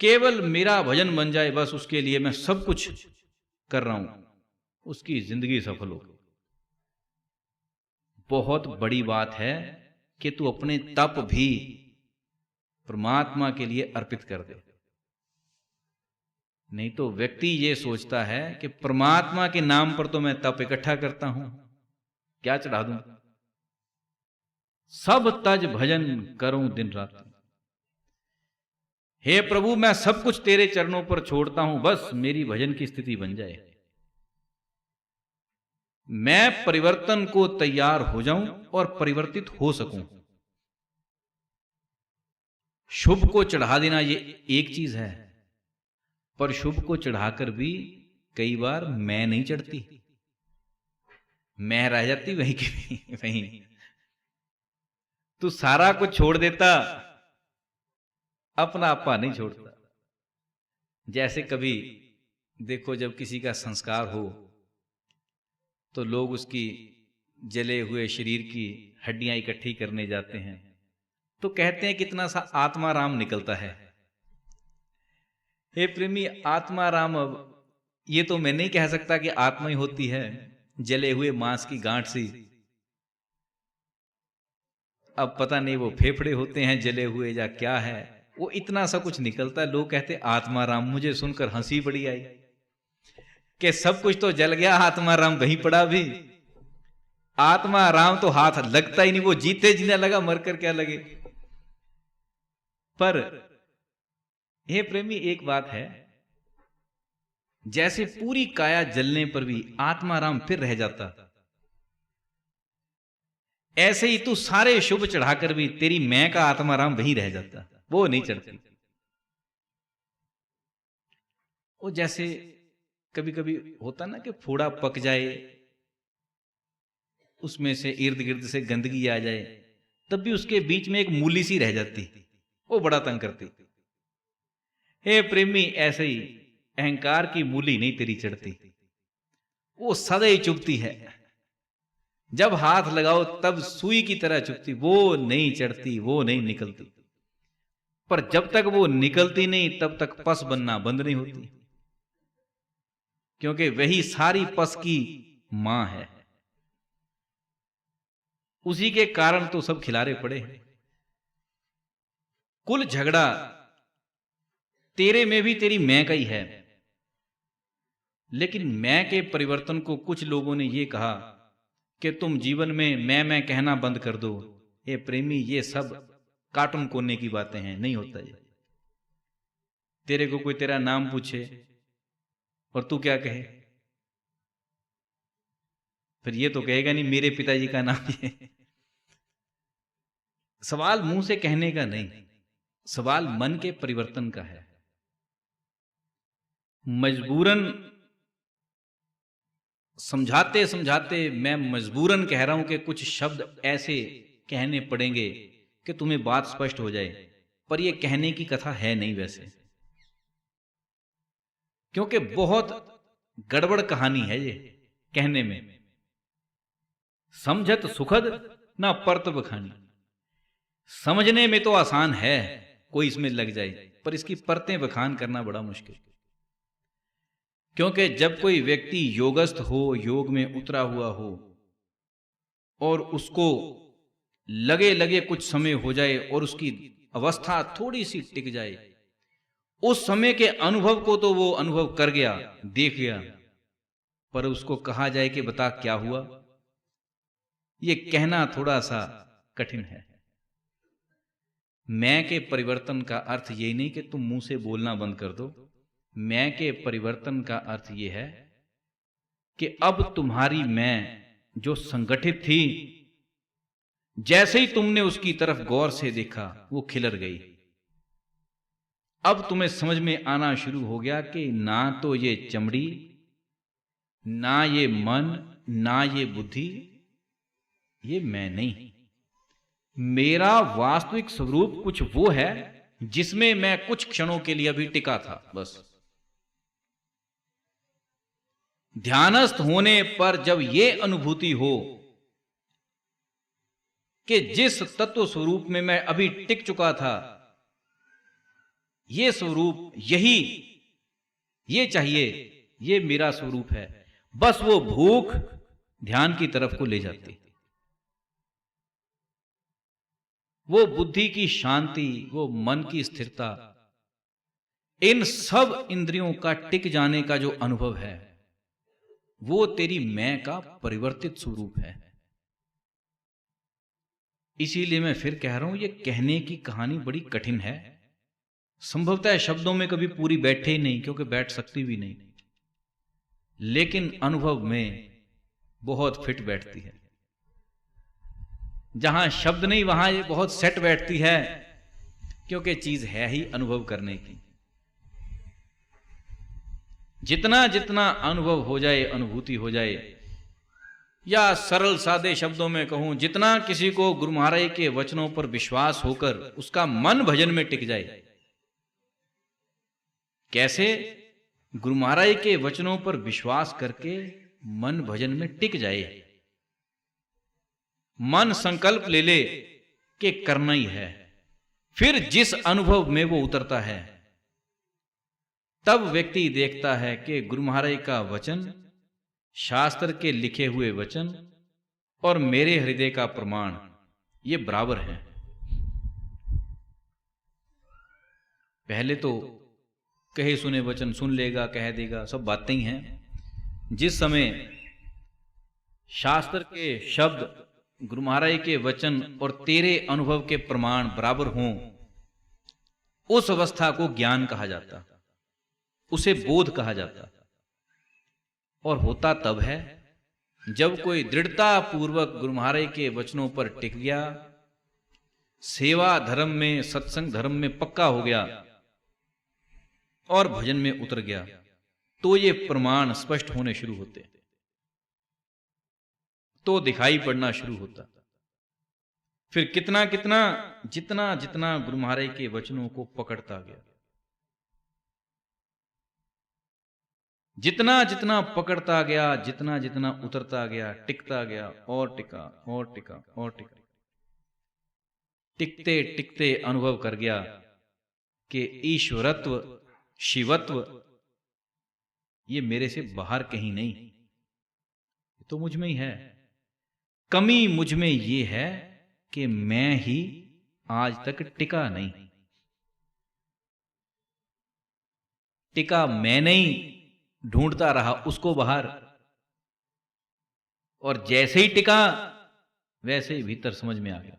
केवल मेरा भजन बन जाए, बस उसके लिए मैं सब कुछ कर रहा हूं, उसकी जिंदगी सफल हो गई। बहुत बड़ी बात है कि तू अपने तप भी परमात्मा के लिए अर्पित कर दे। नहीं तो व्यक्ति ये सोचता है कि परमात्मा के नाम पर तो मैं तप इकट्ठा करता हूं, क्या चढ़ा दूं, सब तज भजन करूं दिन रात। हे प्रभु, मैं सब कुछ तेरे चरणों पर छोड़ता हूं, बस मेरी भजन की स्थिति बन जाए, मैं परिवर्तन को तैयार हो जाऊं और परिवर्तित हो सकूं। शुभ को चढ़ा देना ये एक चीज है, पर शुभ को चढ़ाकर भी कई बार मैं नहीं चढ़ती, मैं रह जाती वहीं की वहीं। तू सारा कुछ छोड़ देता, अपना आपा नहीं छोड़ता। जैसे कभी देखो, जब किसी का संस्कार हो तो लोग उसकी जले हुए शरीर की हड्डियां इकट्ठी करने जाते हैं, तो कहते हैं कितना सा आत्मा राम निकलता है। हे प्रेमी, आत्मा राम, अब ये तो मैं नहीं कह सकता कि आत्मा ही होती है, जले हुए मांस की गांठ सी। अब पता नहीं वो फेफड़े होते हैं जले हुए या क्या है, वो इतना सा कुछ निकलता है। लोग कहते आत्मा राम, मुझे सुनकर हंसी बड़ी आई कि सब कुछ तो जल गया, आत्मा राम वहीं पड़ा भी। आत्मा राम तो हाथ लगता ही नहीं, वो जीते जीने लगा, मरकर क्या लगे। पर हे प्रेमी, एक बात है, जैसे पूरी काया जलने पर भी आत्मा राम फिर रह जाता, ऐसे ही तू सारे शुभ चढ़ाकर भी तेरी मैं का आत्मा राम वहीं रह जाता, वो नहीं चढ़ती। वो जैसे कभी कभी होता ना कि फोड़ा पक जाए, उसमें से इर्द गिर्द से गंदगी आ जाए, तब भी उसके बीच में एक मूली सी रह जाती, वो बड़ा तंग करती। हे प्रेमी, ऐसे ही अहंकार की मूली नहीं तेरी चढ़ती, वो सदा ही चुभती है। जब हाथ लगाओ तब सुई की तरह चुभती, वो नहीं चढ़ती, वो नहीं निकलती। पर जब तक वो निकलती नहीं तब तक पस बनना बंद नहीं होती, क्योंकि वही सारी पस की मां है। उसी के कारण तो सब खिलारे पड़े हैं। कुल झगड़ा तेरे में भी तेरी मैं का ही है, लेकिन मैं के परिवर्तन को कुछ लोगों ने ये कहा कि तुम जीवन में मैं कहना बंद कर दो। ये प्रेमी, ये सब कार्टून कोने की बातें हैं, नहीं होता ये। तेरे को कोई तेरा नाम पूछे और तू क्या कहे, फिर ये तो कहेगा नहीं मेरे पिताजी का नाम ये। सवाल मुंह से कहने का नहीं, सवाल मन के परिवर्तन का है। मजबूरन समझाते समझाते मैं मजबूरन कह रहा हूं कि कुछ शब्द ऐसे कहने पड़ेंगे कि तुम्हें बात स्पष्ट हो जाए, पर यह कहने की कथा है नहीं वैसे, क्योंकि बहुत गड़बड़ कहानी है ये कहने में। समझत सुखद ना परत बखानी। समझने में तो आसान है, कोई इसमें लग जाए, पर इसकी परतें बखान करना बड़ा मुश्किल। क्योंकि जब कोई व्यक्ति योगस्थ हो, योग में उतरा हुआ हो, और उसको लगे लगे कुछ समय हो जाए और उसकी अवस्था थोड़ी सी टिक जाए, उस समय के अनुभव को तो वो अनुभव कर गया, देख गया, पर उसको कहा जाए कि बता क्या हुआ, ये कहना थोड़ा सा कठिन है। मैं के परिवर्तन का अर्थ ये नहीं कि तुम मुंह से बोलना बंद कर दो। मैं के परिवर्तन का अर्थ ये है कि अब तुम्हारी मैं जो संगठित थी, जैसे ही तुमने उसकी तरफ गौर से देखा वो खिलर गई। अब तुम्हें समझ में आना शुरू हो गया कि ना तो ये चमड़ी, ना ये मन, ना ये बुद्धि, ये मैं नहीं। मेरा वास्तविक स्वरूप कुछ वो है जिसमें मैं कुछ क्षणों के लिए अभी टिका था, बस। ध्यानस्थ होने पर जब ये अनुभूति हो कि जिस तत्व स्वरूप में मैं अभी टिक चुका था, ये स्वरूप यही, ये चाहिए, ये मेरा स्वरूप है, बस वो भूख ध्यान की तरफ को ले जाती। वो बुद्धि की शांति, वो मन की स्थिरता, इन सब इंद्रियों का टिक जाने का जो अनुभव है, वो तेरी मैं का परिवर्तित स्वरूप है। इसीलिए मैं फिर कह रहा हूं, ये कहने की कहानी बड़ी कठिन है। संभवतः शब्दों में कभी पूरी बैठे ही नहीं, क्योंकि बैठ सकती भी नहीं, लेकिन अनुभव में बहुत फिट बैठती है। जहां शब्द नहीं वहां ये बहुत सेट बैठती है, क्योंकि चीज है ही अनुभव करने की। जितना जितना अनुभव हो जाए, अनुभूति हो जाए, या सरल सादे शब्दों में कहूं, जितना किसी को गुरु महाराज के वचनों पर विश्वास होकर उसका मन भजन में टिक जाए। कैसे? गुरु महाराज के वचनों पर विश्वास करके मन भजन में टिक जाए। मन संकल्प ले ले कि करना ही है, फिर जिस अनुभव में वो उतरता है, तब व्यक्ति देखता है कि गुरु महाराज का वचन, शास्त्र के लिखे हुए वचन और मेरे हृदय का प्रमाण, ये बराबर है। पहले तो कहे सुने वचन सुन लेगा, कह देगा, सब बातें ही हैं। जिस समय शास्त्र के शब्द, गुरु महाराज के वचन और तेरे अनुभव के प्रमाण बराबर हों, उस अवस्था को ज्ञान कहा जाता, उसे बोध कहा जाता। और होता तब है जब कोई दृढ़ता पूर्वक गुरु महाराज के वचनों पर टिक गया, सेवा धर्म में, सत्संग धर्म में पक्का हो गया और भजन में उतर गया, तो ये प्रमाण स्पष्ट होने शुरू होते, तो दिखाई पड़ना शुरू होता। फिर कितना कितना, जितना जितना गुरु महाराज के वचनों को पकड़ता गया, जितना जितना पकड़ता गया, जितना जितना उतरता गया, टिकता गया, और टिका और टिका और टिका, टिकते टिकते अनुभव कर गया कि ईश्वरत्व, शिवत्व ये मेरे से बाहर कहीं नहीं, तो मुझ में ही है। कमी मुझ में ये है कि मैं ही आज तक टिका नहीं। टिका मैं नहीं, ढूंढता रहा उसको बाहर, और जैसे ही टिका वैसे ही भीतर समझ में आ गया।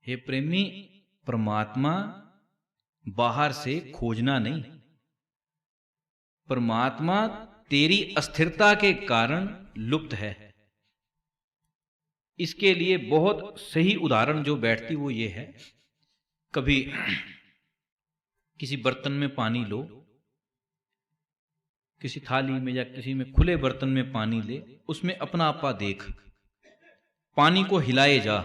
हे प्रेमी, परमात्मा बाहर से खोजना नहीं, परमात्मा तेरी अस्थिरता के कारण लुप्त है। इसके लिए बहुत सही उदाहरण जो बैठती वो ये है, कभी किसी बर्तन में पानी लो, किसी थाली में या किसी में खुले बर्तन में पानी ले, उसमें अपना आपा देख, पानी को हिलाए जा,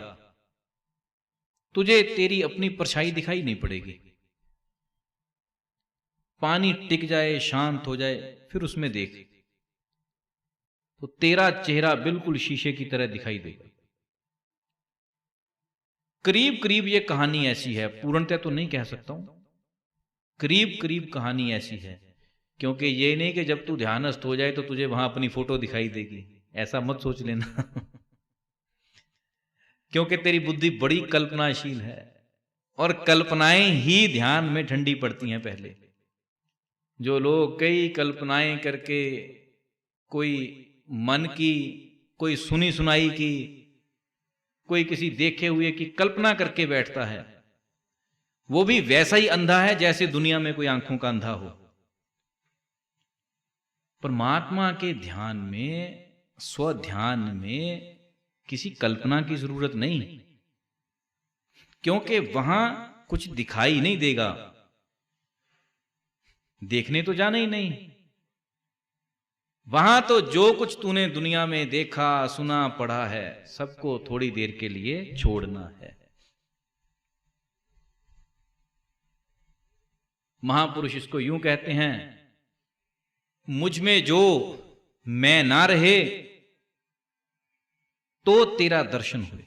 तुझे तेरी अपनी परछाई दिखाई नहीं पड़ेगी। पानी टिक जाए, शांत हो जाए, फिर उसमें देख तो तेरा चेहरा बिल्कुल शीशे की तरह दिखाई देगा। करीब करीब ये कहानी ऐसी है, पूर्णतः तो नहीं कह सकता हूं, करीब करीब कहानी ऐसी है। क्योंकि ये नहीं कि जब तू ध्यानस्थ हो जाए तो तुझे वहां अपनी फोटो दिखाई देगी, ऐसा मत सोच लेना क्योंकि तेरी बुद्धि बड़ी कल्पनाशील है और कल्पनाएं ही ध्यान में ठंडी पड़ती हैं। पहले जो लोग कई कल्पनाएं करके, कोई मन की, कोई सुनी सुनाई की, कोई किसी देखे हुए की कल्पना करके बैठता है, वो भी वैसा ही अंधा है जैसे दुनिया में कोई आंखों का अंधा हो। परमात्मा के ध्यान में, स्वध्यान में किसी कल्पना की जरूरत नहीं, क्योंकि वहां कुछ दिखाई नहीं देगा, देखने तो जाना ही नहीं। वहां तो जो कुछ तूने दुनिया में देखा, सुना, पढ़ा है, सबको थोड़ी देर के लिए छोड़ना है। महापुरुष इसको यूं कहते हैं, मुझ में जो मैं ना रहे तो तेरा दर्शन हुए।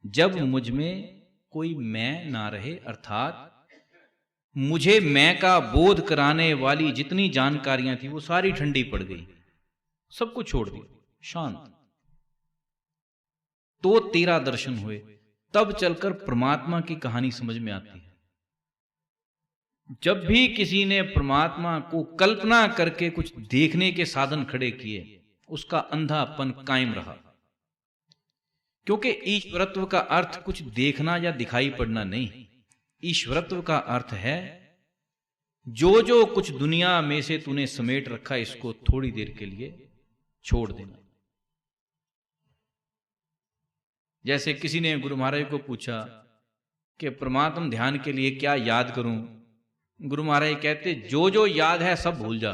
जब मुझ में कोई मैं ना रहे, अर्थात मुझे मैं का बोध कराने वाली जितनी जानकारियां थी वो सारी ठंडी पड़ गई, सब कुछ छोड़ दी, शांत, तो तेरा दर्शन हुए। तब चलकर परमात्मा की कहानी समझ में आती है। जब भी किसी ने परमात्मा को कल्पना करके कुछ देखने के साधन खड़े किए, उसका अंधापन कायम रहा। क्योंकि ईश्वरत्व का अर्थ कुछ देखना या दिखाई पड़ना नहीं, ईश्वरत्व का अर्थ है जो जो कुछ दुनिया में से तूने समेट रखा, इसको थोड़ी देर के लिए छोड़ देना। जैसे किसी ने गुरु महाराज को पूछा कि परमात्मा ध्यान के लिए क्या याद करूं, गुरु महाराज कहते जो जो याद है सब भूल जा,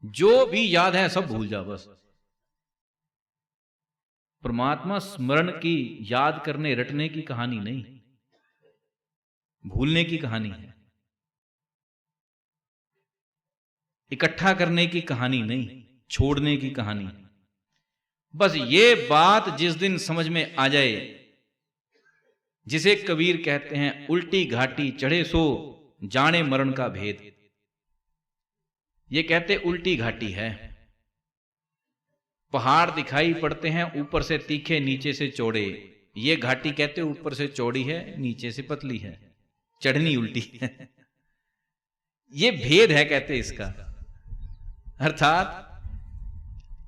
जो भी याद है सब भूल जा बस। परमात्मा स्मरण की, याद करने रटने की कहानी नहीं, भूलने की कहानी है, इकट्ठा करने की कहानी नहीं, छोड़ने की कहानी है। बस ये बात जिस दिन समझ में आ जाए, जिसे कबीर कहते हैं उल्टी घाटी चढ़े सो जाने मरण का भेद। ये कहते उल्टी घाटी है, पहाड़ दिखाई पड़ते हैं ऊपर से तीखे नीचे से चौड़े, ये घाटी कहते ऊपर से चौड़ी है नीचे से पतली है, चढ़नी उल्टी है। ये भेद है कहते इसका। अर्थात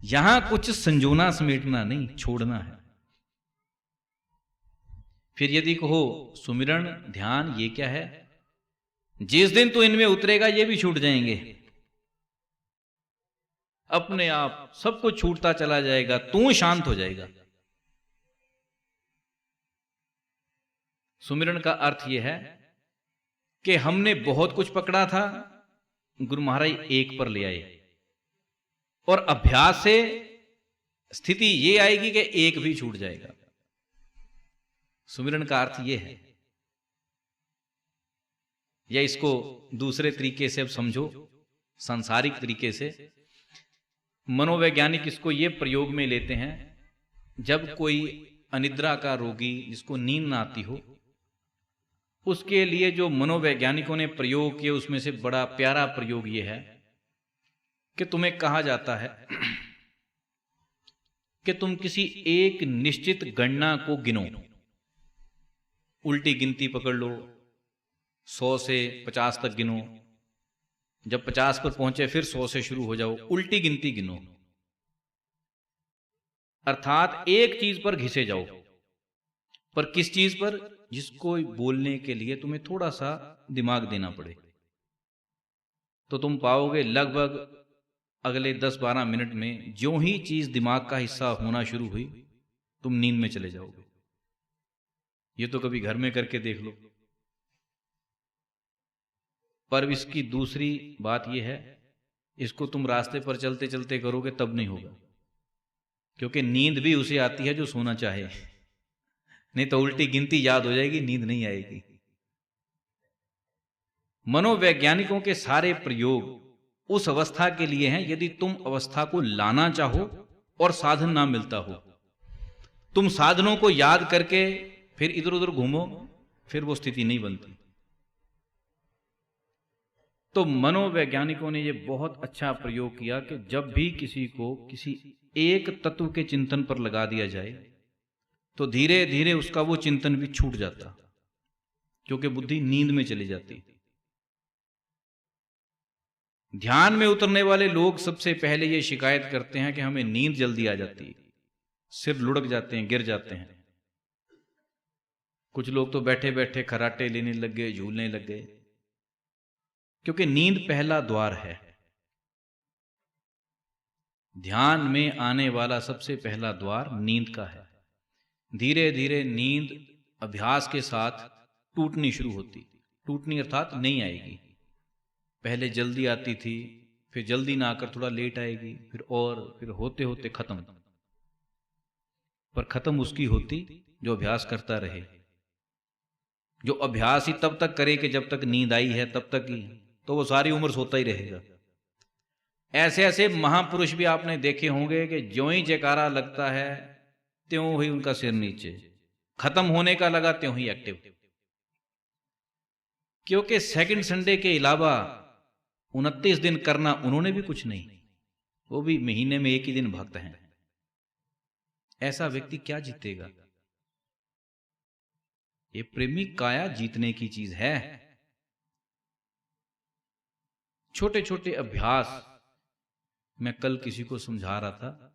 यहां कुछ संजोना समेटना नहीं, छोड़ना है। फिर यदि कहो सुमिरन ध्यान ये क्या है, जिस दिन तू इनमें उतरेगा ये भी छूट जाएंगे, अपने आप सब कुछ छूटता चला जाएगा, तू शांत हो जाएगा। सुमिरन का अर्थ यह है कि हमने बहुत कुछ पकड़ा था, गुरु महाराज एक पर ले आए, और अभ्यास से स्थिति ये आएगी कि एक भी छूट जाएगा। सुमिरन का अर्थ यह है, या इसको दूसरे तरीके से अब समझो, सांसारिक तरीके से। मनोवैज्ञानिक इसको ये प्रयोग में लेते हैं, जब कोई अनिद्रा का रोगी जिसको नींद ना आती हो, उसके लिए जो मनोवैज्ञानिकों ने प्रयोग किए उसमें से बड़ा प्यारा प्रयोग ये है कि तुम्हें कहा जाता है कि तुम किसी एक निश्चित गणना को गिनो, उल्टी गिनती पकड़ लो, 100 से 50 तक गिनो, जब 50 पर पहुंचे फिर 100 से शुरू हो जाओ, उल्टी गिनती गिनो। अर्थात एक चीज पर घिसे जाओ, पर किस चीज पर, जिसको बोलने के लिए तुम्हें थोड़ा सा दिमाग देना पड़े। तो तुम पाओगे लगभग अगले 10-12 मिनट में जो ही चीज दिमाग का हिस्सा होना शुरू हुई, तुम नींद में चले जाओगे। ये तो कभी घर में करके देख लो। पर इसकी दूसरी बात यह है, इसको तुम रास्ते पर चलते चलते करोगे तब नहीं होगा, क्योंकि नींद भी उसे आती है जो सोना चाहे, नहीं तो उल्टी गिनती याद हो जाएगी, नींद नहीं आएगी। मनोवैज्ञानिकों के सारे प्रयोग उस अवस्था के लिए हैं यदि तुम अवस्था को लाना चाहो और साधन ना मिलता हो। तुम साधनों को याद करके फिर इधर उधर घूमो, फिर वो स्थिति नहीं बनती। तो मनोवैज्ञानिकों ने ये बहुत अच्छा प्रयोग किया कि जब भी किसी को किसी एक तत्व के चिंतन पर लगा दिया जाए तो धीरे धीरे उसका वो चिंतन भी छूट जाता, क्योंकि बुद्धि नींद में चली जाती। ध्यान में उतरने वाले लोग सबसे पहले ये शिकायत करते हैं कि हमें नींद जल्दी आ जाती है, सिर लुढ़क जाते हैं, गिर जाते हैं। कुछ लोग तो बैठे बैठे खराटे लेने लग गए, झूलने लग गए, क्योंकि नींद पहला द्वार है। ध्यान में आने वाला सबसे पहला द्वार नींद का है। धीरे धीरे नींद अभ्यास के साथ टूटनी शुरू होती, टूटनी अर्थात नहीं आएगी। पहले जल्दी आती थी, फिर जल्दी ना आकर थोड़ा लेट आएगी, फिर होते होते खत्म। पर खत्म उसकी होती जो अभ्यास करता रहे, जो अभ्यास ही तब तक करे कि जब तक नींद आई है तब तक ही, तो वो सारी उम्र सोता ही रहेगा। ऐसे ऐसे महापुरुष भी आपने देखे होंगे कि ज्यों ही जयकारा लगता है त्यों ही उनका सिर नीचे, खत्म होने का लगा त्यों ही एक्टिव। क्योंकि सेकंड संडे के अलावा 29 दिन करना उन्होंने भी कुछ नहीं, वो भी महीने में एक ही दिन भक्त हैं। ऐसा व्यक्ति क्या जीतेगा? ये प्रेमी काया जीतने की चीज है। छोटे छोटे अभ्यास, मैं कल किसी को समझा रहा था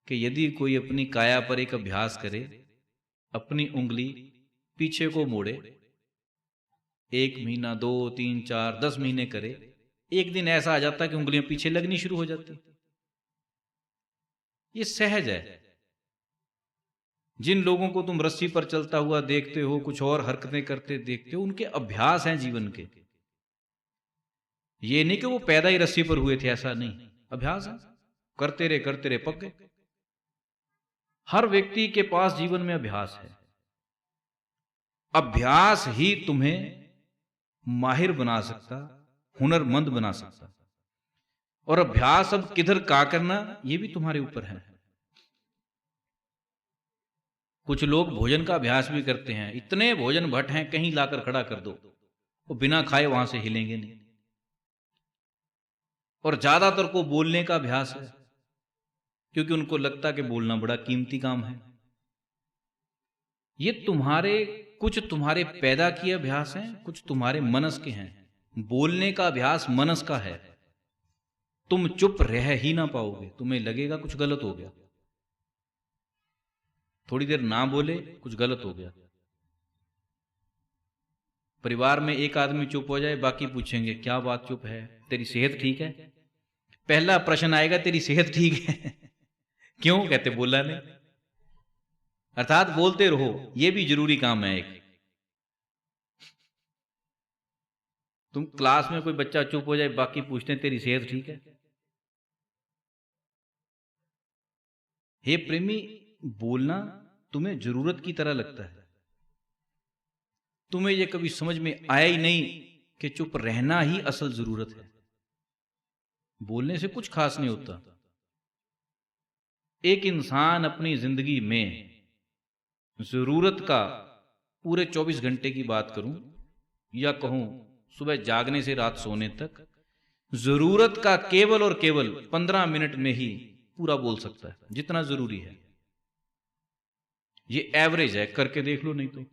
कि यदि कोई अपनी काया पर एक अभ्यास करे, अपनी उंगली पीछे को मोड़े, 1 महीना, 2, 3, 4, 10 महीने करे, एक दिन ऐसा आ जाता कि उंगलियां पीछे लगनी शुरू हो जाती। ये सहज है। जिन लोगों को तुम रस्सी पर चलता हुआ देखते हो, कुछ और हरकतें करते देखते हो, उनके अभ्यास हैं जीवन के। ये नहीं कि वो पैदा ही रस्सी पर हुए थे, ऐसा नहीं, अभ्यास है, करते रहे पक गए। हर व्यक्ति के पास जीवन में अभ्यास है। अभ्यास ही तुम्हें माहिर बना सकता, हुनरमंद बना सकता। और अभ्यास अब किधर का करना, ये भी तुम्हारे ऊपर है। कुछ लोग भोजन का अभ्यास भी करते हैं, इतने भोजन भट्ट हैं, कहीं लाकर खड़ा कर दो, वो बिना खाए वहां से हिलेंगे नहीं। और ज्यादातर को बोलने का अभ्यास है, क्योंकि उनको लगता कि बोलना बड़ा कीमती काम है। ये कुछ तुम्हारे पैदा किए अभ्यास हैं, कुछ तुम्हारे मनस के हैं। बोलने का अभ्यास मनस का है। तुम चुप रह ही ना पाओगे, तुम्हें लगेगा कुछ गलत हो गया। थोड़ी देर ना बोले, कुछ गलत हो गया। परिवार में एक आदमी चुप हो जाए, बाकी पूछेंगे क्या बात चुप है, तेरी सेहत ठीक है? पहला प्रश्न आएगा तेरी सेहत ठीक है? क्यों? कहते बोला नहीं। अर्थात बोलते रहो, यह भी जरूरी काम है एक। तुम क्लास में कोई बच्चा चुप हो जाए, बाकी पूछते हैं तेरी सेहत ठीक है? हे प्रेमी, बोलना तुम्हें जरूरत की तरह लगता है। तुम्हें यह कभी समझ में आया ही नहीं कि चुप रहना ही असल जरूरत है। बोलने से कुछ खास नहीं होता। एक इंसान अपनी जिंदगी में जरूरत का पूरे 24 घंटे की बात करूं या कहूं सुबह जागने से रात सोने तक, जरूरत का केवल और केवल 15 मिनट में ही पूरा बोल सकता है, जितना जरूरी है। ये एवरेज है, करके देख लो, नहीं तो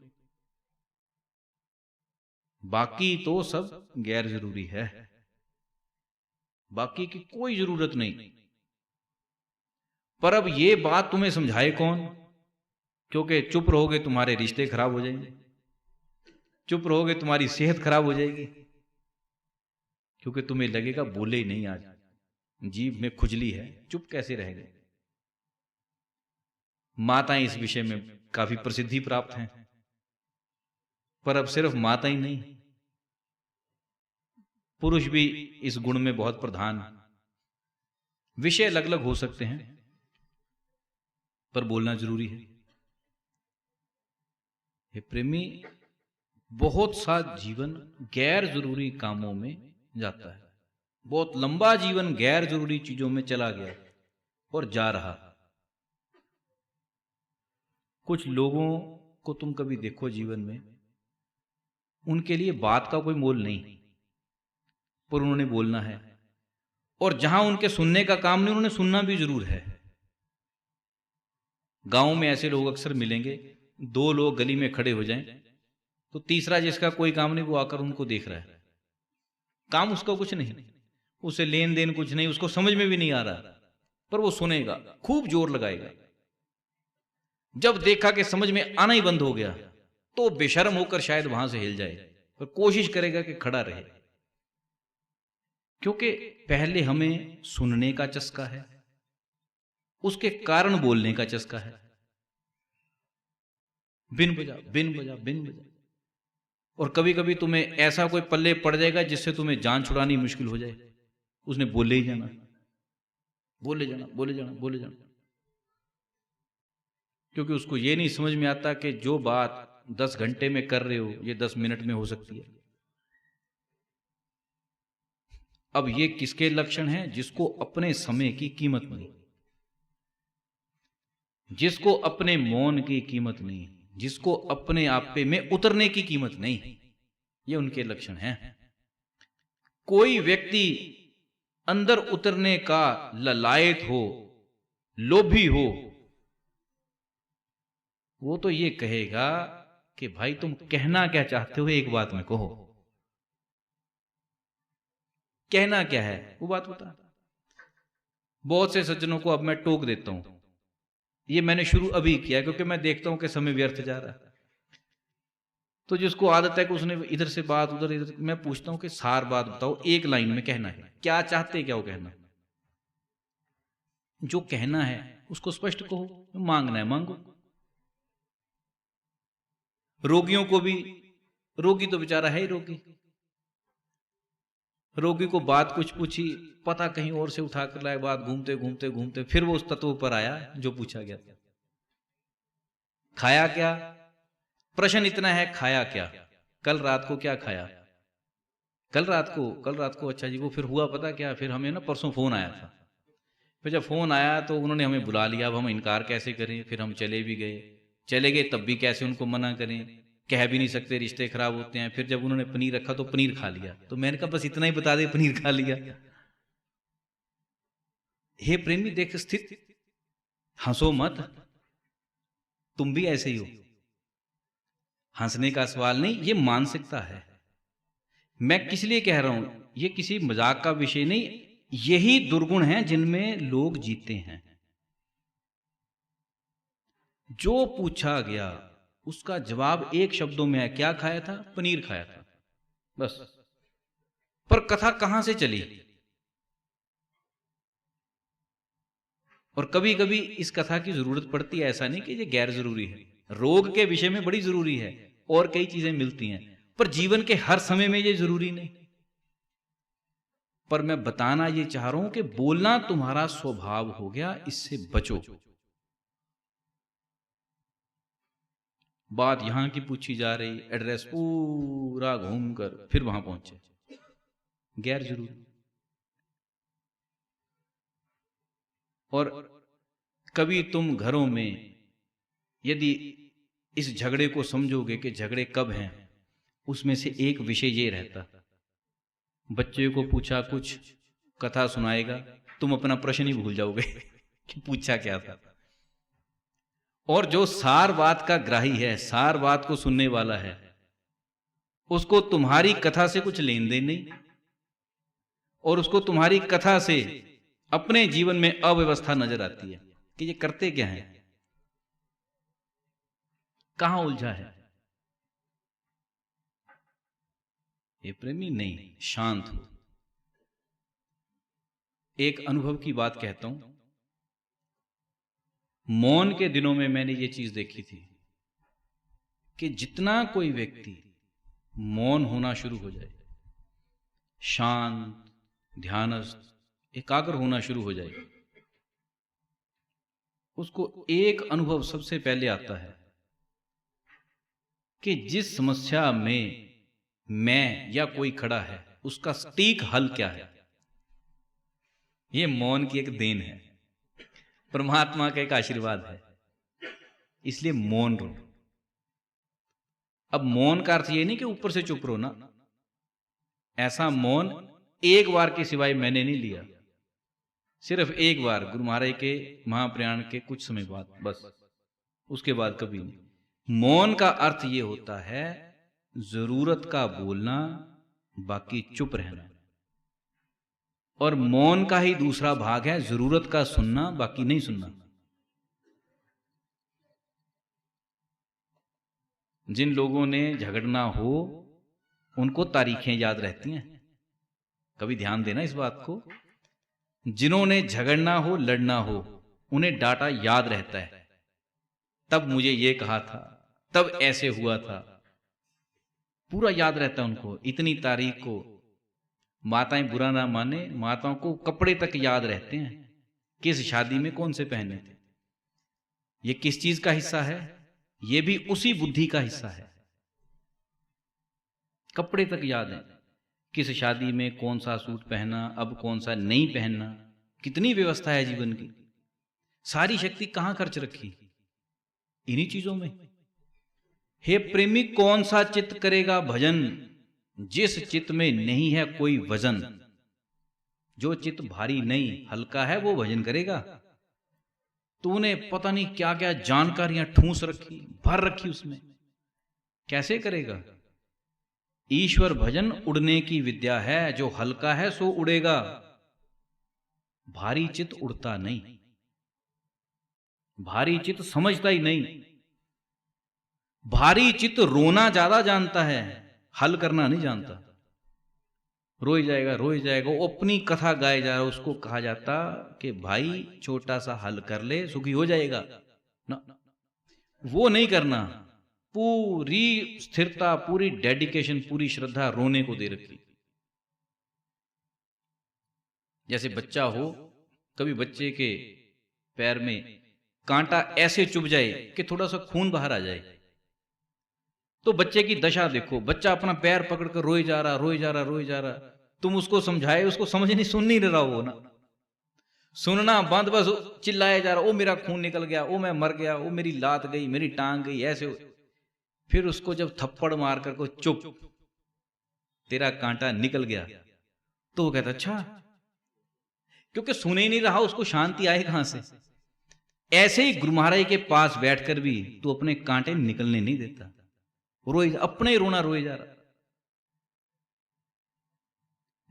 बाकी तो सब गैर जरूरी है, बाकी की कोई जरूरत नहीं। पर अब ये बात तुम्हें समझाए कौन? क्योंकि चुप रहोगे तुम्हारे रिश्ते खराब हो जाएंगे, चुप रहोगे तुम्हारी सेहत खराब हो जाएगी, क्योंकि तुम्हें लगेगा बोले ही नहीं, आज जीभ में खुजली है, चुप कैसे रह गए। माताएं इस विषय में काफी प्रसिद्धि प्राप्त हैं, पर अब सिर्फ माता ही नहीं, पुरुष भी इस गुण में बहुत प्रधान। विषय अलग अलग हो सकते हैं, पर बोलना जरूरी है। हे प्रेमी, बहुत सा जीवन गैर जरूरी कामों में जाता है। बहुत लंबा जीवन गैर जरूरी चीजों में चला गया और जा रहा। कुछ लोगों को तुम कभी देखो जीवन में, उनके लिए बात का कोई मोल नहीं, पर उन्होंने बोलना है। और जहां उनके सुनने का काम नहीं, उन्होंने सुनना भी जरूर है। गांव में ऐसे लोग अक्सर मिलेंगे, दो लोग गली में खड़े हो जाएं तो तीसरा जिसका कोई काम नहीं वो आकर उनको देख रहा है। काम उसका कुछ नहीं, उसे लेन देन कुछ नहीं, उसको समझ में भी नहीं आ रहा, पर वो सुनेगा, खूब जोर लगाएगा। जब देखा कि समझ में आना ही बंद हो गया तो बेशर्म होकर शायद वहां से हिल जाए, पर कोशिश करेगा कि खड़ा रहे, क्योंकि पहले हमें सुनने का चस्का है, उसके कारण बोलने का चस्का है। बिन बजा बिन बजा बिन बजा। और कभी कभी तुम्हें ऐसा कोई पल्ले पड़ जाएगा जिससे तुम्हें जान छुड़ानी मुश्किल हो जाए। उसने बोले ही जाना, बोले जाना, बोले जाना, बोले जाना, क्योंकि उसको ये नहीं समझ में आता कि जो बात 10 घंटे में कर रहे हो ये 10 मिनट में हो सकती है। अब ये किसके लक्षण हैं? जिसको अपने समय की कीमत नहीं, जिसको अपने मौन की कीमत नहीं, जिसको अपने आपे में उतरने की कीमत नहीं, ये उनके लक्षण हैं। कोई व्यक्ति अंदर उतरने का ललायत हो, लोभी हो, वो तो ये कहेगा कि भाई तुम कहना क्या चाहते हो, एक बात में कहो, कहना क्या है वो बात बता। बहुत से सज्जनों को अब मैं टोक देता हूं, ये मैंने शुरू अभी किया क्योंकि मैं देखता हूं कि समय व्यर्थ जा रहा है। तो जिसको आदत है कि उसने इधर से बात उधर, इधर, मैं पूछता हूं कि सार बात बताओ, एक लाइन में कहना है, क्या चाहते, क्या वो कहना, जो कहना है उसको स्पष्ट कहो, मांगना है मांगो। रोगियों को भी, रोगी तो बेचारा है ही रोगी, रोगी को बात कुछ पूछी, पता कहीं और से उठा कर लाए, बात घूमते घूमते घूमते फिर वो उस तत्व पर आया जो पूछा गया था। खाया क्या? प्रश्न इतना है, खाया क्या? कल रात को क्या खाया? कल रात को अच्छा जी, वो फिर हुआ पता क्या, फिर हमें ना परसों फोन आया था, फिर जब फोन आया तो उन्होंने हमें बुला लिया। अब हम इनकार कैसे करें? फिर हम चले भी गए, चले गए तब भी कैसे उनको मना करें, कह भी नहीं सकते, रिश्ते खराब होते हैं। फिर जब उन्होंने पनीर रखा तो पनीर खा लिया, तो मैंने कहा बस इतना ही बता दे, पनीर खा लिया। हे प्रेमी देख स्थित, हंसो मत, तुम भी ऐसे ही हो। हंसने का सवाल नहीं, ये मानसिकता है। मैं किस लिए कह रहा हूं, ये किसी मजाक का विषय नहीं, यही दुर्गुण हैं जिनमें लोग जीते हैं। जो पूछा गया उसका जवाब एक शब्दों में है, क्या खाया था? पनीर खाया था, बस। पर कथा कहां से चली? और कभी कभी इस कथा की जरूरत पड़ती है, ऐसा नहीं कि ये गैर जरूरी है। रोग के विषय में बड़ी जरूरी है और कई चीजें मिलती हैं, पर जीवन के हर समय में ये जरूरी नहीं। पर मैं बताना ये चाह रहा हूं कि बोलना तुम्हारा स्वभाव हो गया, इससे बचो। बात यहां की पूछी जा रही, एड्रेस पूरा घूमकर फिर वहां पहुंचे, गैर जरूरी। और कभी तुम घरों में यदि इस झगड़े को समझोगे कि झगड़े कब हैं, उसमें से एक विषय ये रहता, बच्चे को पूछा कुछ, कथा सुनाएगा, तुम अपना प्रश्न ही भूल जाओगे कि पूछा क्या था। और जो सार बात का ग्राही है, सार बात को सुनने वाला है, उसको तुम्हारी कथा से कुछ लेन देन नहीं, और उसको तुम्हारी कथा से अपने जीवन में अव्यवस्था नजर आती है कि ये करते क्या है, कहां उलझा है। ये प्रेमी नहीं, शांत हो। एक अनुभव की बात कहता हूं, मौन के दिनों में मैंने ये चीज देखी थी कि जितना कोई व्यक्ति मौन होना शुरू हो जाए, शांत, ध्यानस्थ, एकाग्र होना शुरू हो जाएगा। उसको एक अनुभव सबसे पहले आता है कि जिस समस्या में मैं या कोई खड़ा है उसका सटीक हल क्या है। ये मौन की एक देन है, परमात्मा का एक आशीर्वाद है, इसलिए मौन रहो। अब मौन का अर्थ ये नहीं कि ऊपर से चुप रहो ना, ऐसा मौन एक बार के सिवाय मैंने नहीं लिया, सिर्फ एक बार गुरु महाराज के महाप्रयाण के कुछ समय बाद, बस उसके बाद कभी नहीं। मौन का अर्थ ये होता है जरूरत का बोलना, बाकी चुप रहना। और मौन का ही दूसरा भाग है जरूरत का सुनना, बाकी नहीं सुनना। जिन लोगों ने झगड़ना हो उनको तारीखें याद रहती हैं, कभी ध्यान देना इस बात को। जिन्होंने झगड़ना हो, लड़ना हो, उन्हें डाटा याद रहता है, तब मुझे ये कहा था, तब ऐसे हुआ था, पूरा याद रहता है उनको। इतनी तारीख को, माताएं बुरा ना माने, माताओं को कपड़े तक याद रहते हैं, किस शादी में कौन से पहने थे, ये किस चीज का हिस्सा है, ये भी उसी बुद्धि का हिस्सा है। कपड़े तक याद है, किस शादी में कौन सा सूट पहना, अब कौन सा नहीं पहनना, कितनी व्यवस्था है जीवन की। सारी शक्ति कहां खर्च रखी, इन्हीं चीजों में। हे प्रेमी, कौन सा चित्त करेगा भजन, जिस चित्त में नहीं है कोई वजन। जो चित्त भारी नहीं, हल्का है, वो भजन करेगा। तूने पता नहीं क्या क्या जानकारियां ठूंस रखी, भर रखी उसमें, कैसे करेगा। ईश्वर भजन उड़ने की विद्या है, जो हल्का है सो उड़ेगा, भारी चित्त उड़ता नहीं। भारी चित्त समझता ही नहीं। भारी चित्त रोना ज्यादा जानता है, हल करना नहीं जानता। रोई जाएगा, रोई जाएगा, वो अपनी कथा गाए जा रहा है, उसको कहा जाता कि भाई छोटा सा हल कर ले, सुखी हो जाएगा ना। वो नहीं करना, पूरी स्थिरता, पूरी डेडिकेशन, पूरी श्रद्धा रोने को दे रखी। जैसे बच्चा हो, कभी बच्चे के पैर में कांटा ऐसे चुभ जाए कि थोड़ा सा खून बाहर आ जाए, तो बच्चे की दशा देखो। बच्चा अपना पैर पकड़कर रोए जा रहा, रोए जा रहा, रोए जा रहा। तुम उसको समझाए, उसको समझ नहीं, सुन नहीं रहा वो ना, सुनना बंद, बस चिल्लाया जा रहा, ओ मेरा खून निकल गया, ओ मैं मर गया, ओ मेरी लात गई, मेरी टांग गई, ऐसे। फिर उसको जब थप्पड़ मार कर को चुप, तेरा कांटा निकल गया, तो वो कहता अच्छा, क्योंकि सुन ही नहीं रहा, उसको शांति आए कहां से। ऐसे ही गुरु महाराज के पास बैठकर भी तू अपने कांटे निकलने नहीं देता, रोए, अपने ही रोना रोए जा रहा।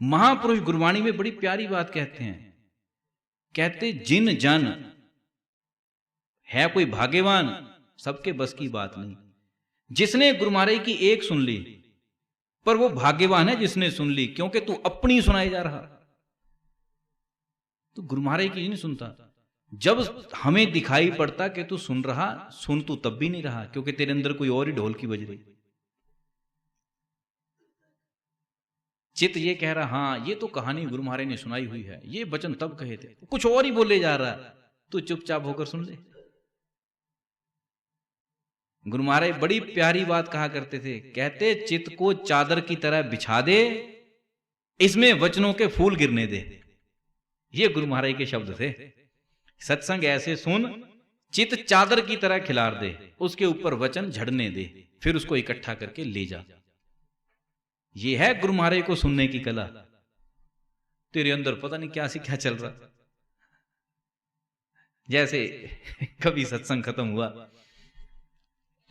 महापुरुष गुरबाणी में बड़ी प्यारी बात कहते हैं, कहते जिन जन है कोई भाग्यवान, सबके बस की बात नहीं। जिसने गुरु महाराज की एक सुन ली, पर वो भाग्यवान है जिसने सुन ली, क्योंकि तू अपनी सुनाई जा रहा, तो गुरु महाराज की नहीं सुनता। जब हमें दिखाई पड़ता कि तू सुन रहा, सुन तू तब भी नहीं रहा, क्योंकि तेरे अंदर कोई और ही ढोल की बज रही। चित्त ये कह रहा, हाँ ये तो कहानी गुरु महाराज ने सुनाई हुई है, ये वचन तब कहे थे, कुछ और ही बोले जा रहा, तू चुपचाप होकर सुन ले। गुरु महाराज बड़ी प्यारी बात कहा करते थे, कहते चित्त को चादर की तरह बिछा दे, इसमें वचनों के फूल गिरने दे। ये गुरु महाराज के शब्द थे। सत्संग ऐसे सुन, चित्त चादर की तरह खिलार दे, उसके ऊपर वचन झड़ने दे, फिर उसको इकट्ठा करके ले जा। ये है गुरु महाराज को सुनने की कला। तेरे अंदर पता नहीं क्या से क्या चल रहा। जैसे कभी सत्संग खत्म हुआ,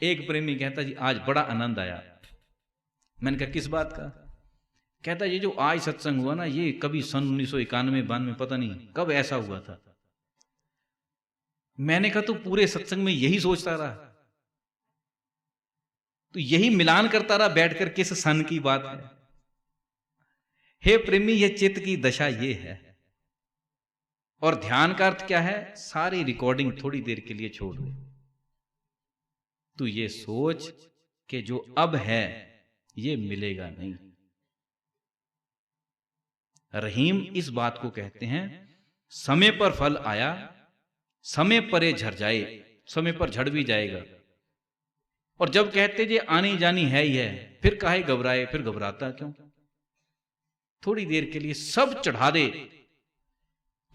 एक प्रेमी कहता जी आज बड़ा आनंद आया। मैंने कहा किस बात का? कहता ये जो आज सत्संग हुआ ना, ये कभी सन 1991-92 पता नहीं कब ऐसा हुआ था। मैंने कहा तो पूरे सत्संग में यही सोचता रहा, तो यही मिलान करता रहा बैठकर, किस सन की बात है। हे प्रेमी, ये चित्त की दशा ये है। और ध्यान का अर्थ क्या है? सारी रिकॉर्डिंग थोड़ी देर के लिए छोड़ दे। तू ये सोच कि जो अब है ये मिलेगा नहीं। रहीम इस बात को कहते हैं, समय पर फल आया, समय पर ये झड़ जाए, समय पर झड़ भी जाएगा। और जब कहते जे आनी जानी है ही है, फिर काहे घबराए, फिर घबराता क्यों? थोड़ी देर के लिए सब चढ़ा दे,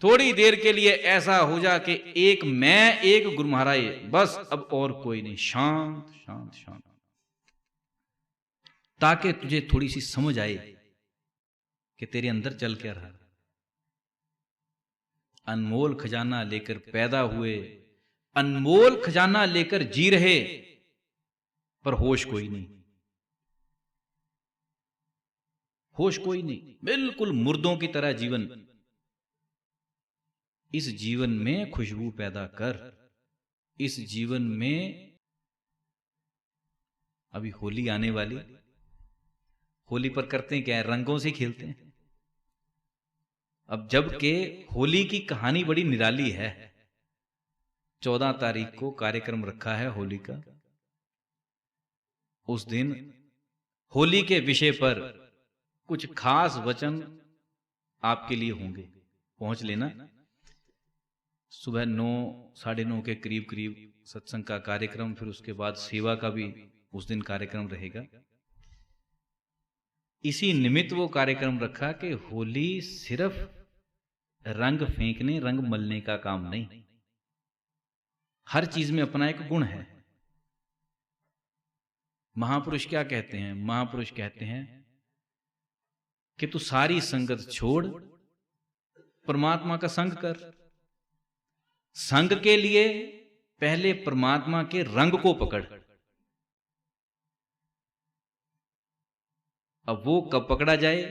थोड़ी देर के लिए ऐसा हो जा कि एक मैं, एक गुरु महाराज, बस अब और कोई नहीं, शांत शांत शांत, ताकि तुझे थोड़ी सी समझ आए कि तेरे अंदर चल क्या रहा। अनमोल खजाना लेकर पैदा हुए, अनमोल खजाना लेकर जी रहे, पर होश कोई नहीं, होश कोई नहीं, बिल्कुल मुर्दों की तरह जीवन। इस जीवन में खुशबू पैदा कर, इस जीवन में अभी होली आने वाली, होली पर करते हैं क्या है, रंगों से खेलते हैं। अब जबकि होली की कहानी बड़ी निराली है। 14 तारीख को कार्यक्रम रखा है होली का। उस दिन होली के विषय पर कुछ खास वचन आपके लिए होंगे, पहुंच लेना। सुबह 9, 9:30 के करीब करीब सत्संग का कार्यक्रम, फिर उसके बाद सेवा का भी उस दिन कार्यक्रम रहेगा। इसी निमित्त वो कार्यक्रम रखा कि होली सिर्फ रंग फेंकने, रंग मलने का काम नहीं, हर चीज में अपना एक गुण है। महापुरुष क्या कहते हैं? महापुरुष कहते हैं कि तू सारी संगत छोड़, परमात्मा का संग कर। संग के लिए पहले परमात्मा के रंग को पकड़। अब वो कब पकड़ा जाए?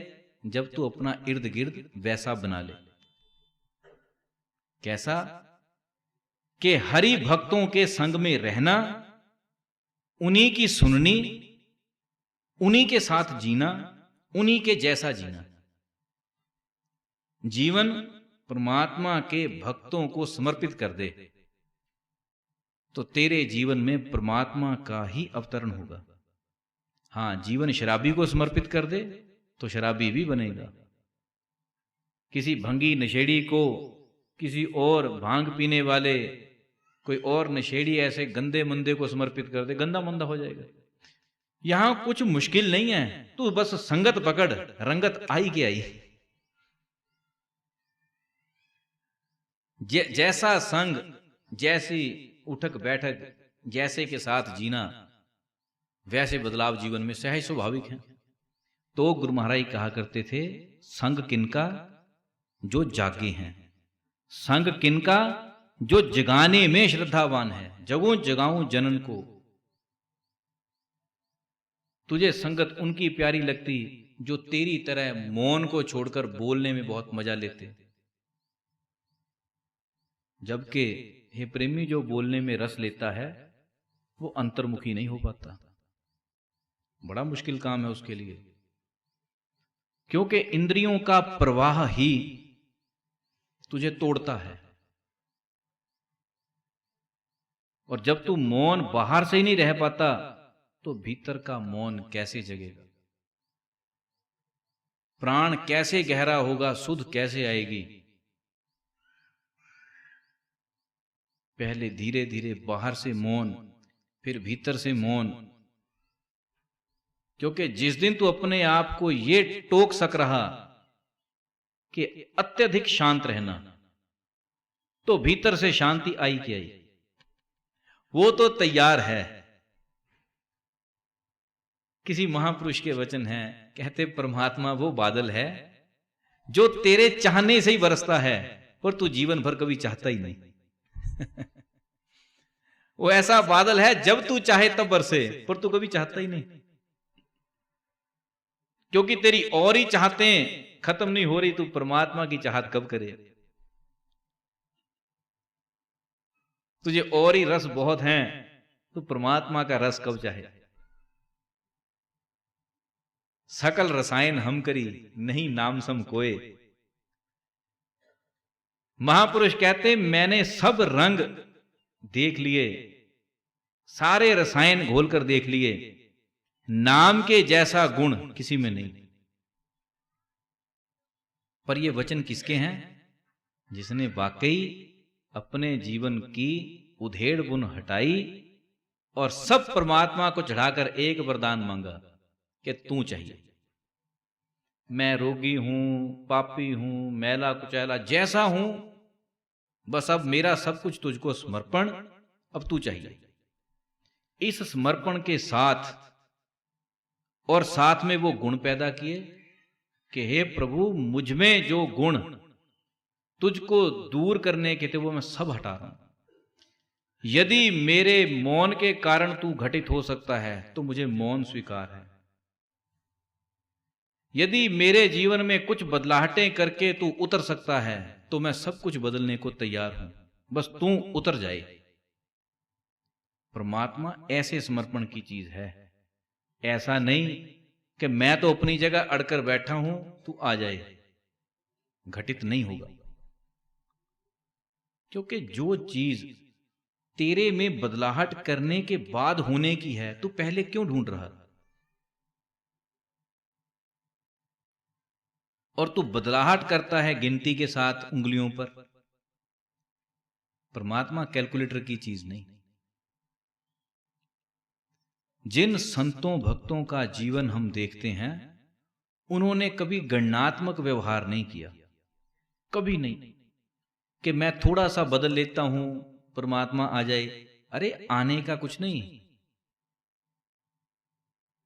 जब तू अपना इर्द गिर्द वैसा बना ले। कैसा? कि हरि भक्तों के संग में रहना, उन्हीं की सुननी, उन्हीं के साथ जीना, उन्हीं के जैसा जीना। जीवन परमात्मा के भक्तों को समर्पित कर दे तो तेरे जीवन में परमात्मा का ही अवतरण होगा। हां, जीवन शराबी को समर्पित कर दे तो शराबी भी बनेगा। किसी भंगी नशेड़ी को, किसी और भांग पीने वाले, कोई और नशेड़ी ऐसे गंदे मंदे को समर्पित कर दे, गंदा मंदा हो जाएगा। यहां कुछ मुश्किल नहीं है, तू बस संगत पकड़, रंगत आई के आई। जैसा संग, जैसी उठक बैठक, जैसे के साथ जीना, वैसे बदलाव जीवन में सहज स्वाभाविक है। तो गुरु महाराज कहा करते थे, संग किनका? जो जागे हैं। संग किनका? जो जगाने में श्रद्धावान है। जगो जगाऊं जनन को। तुझे संगत उनकी प्यारी लगती जो तेरी तरह मौन को छोड़कर बोलने में बहुत मजा लेते। जबकि हे प्रेमी, जो बोलने में रस लेता है वो अंतर्मुखी नहीं हो पाता। बड़ा मुश्किल काम है उसके लिए, क्योंकि इंद्रियों का प्रवाह ही तुझे तोड़ता है। और जब तू मौन बाहर से ही नहीं रह पाता तो भीतर का मौन कैसे जगेगा? प्राण कैसे गहरा होगा? सुध कैसे आएगी? पहले धीरे धीरे बाहर से मौन, फिर भीतर से मौन। क्योंकि जिस दिन तू अपने आप को ये टोक सक रहा कि अत्यधिक शांत रहना, तो भीतर से शांति आई कि आई, वो तो तैयार है। किसी महापुरुष के वचन हैं, कहते परमात्मा वो बादल है जो तेरे चाहने से ही बरसता है, पर तू जीवन भर कभी चाहता ही नहीं। वो ऐसा बादल है जब तू चाहे तब बरसे, पर तू कभी चाहता ही नहीं। क्योंकि तेरी और ही चाहतें खत्म नहीं हो रही, तू परमात्मा की चाहत कब करे? तुझे और ही रस बहुत हैं, तू परमात्मा का रस कब चाहे? सकल रसायन हम करी, नहीं नाम सम कोय। महापुरुष कहते मैंने सब रंग देख लिए, सारे रसायन घोलकर देख लिए, नाम के जैसा गुण किसी में नहीं। पर ये वचन किसके हैं? जिसने वाकई अपने जीवन की उधेड़ बुन हटाई और सब परमात्मा को चढ़ाकर एक वरदान मांगा कि तू चाहिए। मैं रोगी हूं, पापी हूं, मैला कुचैला जैसा हूं, बस अब मेरा सब कुछ तुझको समर्पण, अब तू चाहिए। इस समर्पण के साथ और साथ में वो गुण पैदा किए कि हे प्रभु, मुझ में जो गुण तुझको दूर करने के थे वो मैं सब हटा रहा हूं। यदि मेरे मौन के कारण तू घटित हो सकता है तो मुझे मौन स्वीकार है। यदि मेरे जीवन में कुछ बदलाहटें करके तू उतर सकता है तो मैं सब कुछ बदलने को तैयार हूं, बस तू उतर जाए। परमात्मा ऐसे समर्पण की चीज है, ऐसा नहीं कि मैं तो अपनी जगह अड़कर बैठा हूं, तू आ जाए। घटित नहीं होगा, क्योंकि जो चीज तेरे में बदलाहट करने के बाद होने की है, तू पहले क्यों ढूंढ रहा? और तू बदलाहट करता है गिनती के साथ उंगलियों पर। परमात्मा कैलकुलेटर की चीज नहीं। जिन संतों भक्तों का जीवन हम देखते हैं, उन्होंने कभी गणनात्मक व्यवहार नहीं किया, कभी नहीं कि मैं थोड़ा सा बदल लेता हूं परमात्मा आ जाए। अरे आने का कुछ नहीं,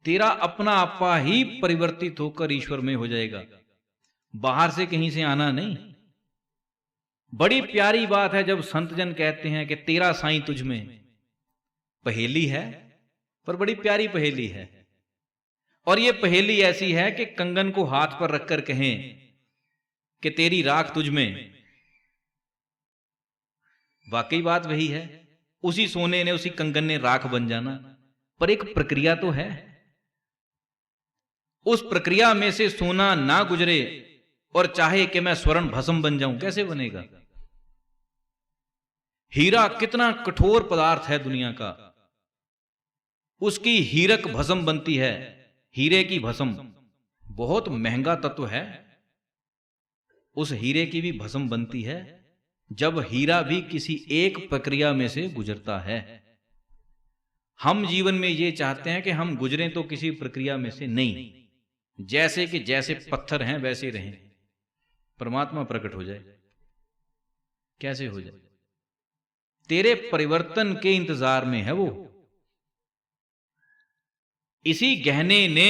तेरा अपना आपा ही परिवर्तित होकर ईश्वर में हो जाएगा, बाहर से कहीं से आना नहीं। बड़ी प्यारी बात है जब संत जन कहते हैं कि तेरा साईं तुझ में। पहेली है, पर बड़ी प्यारी पहेली है। और ये पहेली ऐसी है कि कंगन को हाथ पर रखकर कहें कि तेरी राख तुझ में। वाकई बात वही है, उसी सोने ने, उसी कंगन ने राख बन जाना। पर एक प्रक्रिया तो है, उस प्रक्रिया में से सोना ना गुजरे और चाहे कि मैं स्वर्ण भस्म बन जाऊं, कैसे बनेगा? हीरा कितना कठोर पदार्थ है दुनिया का, उसकी हीरक भस्म बनती है। हीरे की भस्म बहुत महंगा तत्व है, उस हीरे की भी भस्म बनती है जब हीरा भी किसी एक प्रक्रिया में से गुजरता है। हम जीवन में ये चाहते हैं कि हम गुजरें तो किसी प्रक्रिया में से नहीं, जैसे कि जैसे पत्थर हैं वैसे रहें, परमात्मा प्रकट हो जाए। कैसे हो जाए? तेरे परिवर्तन के इंतजार में है वो। इसी गहने ने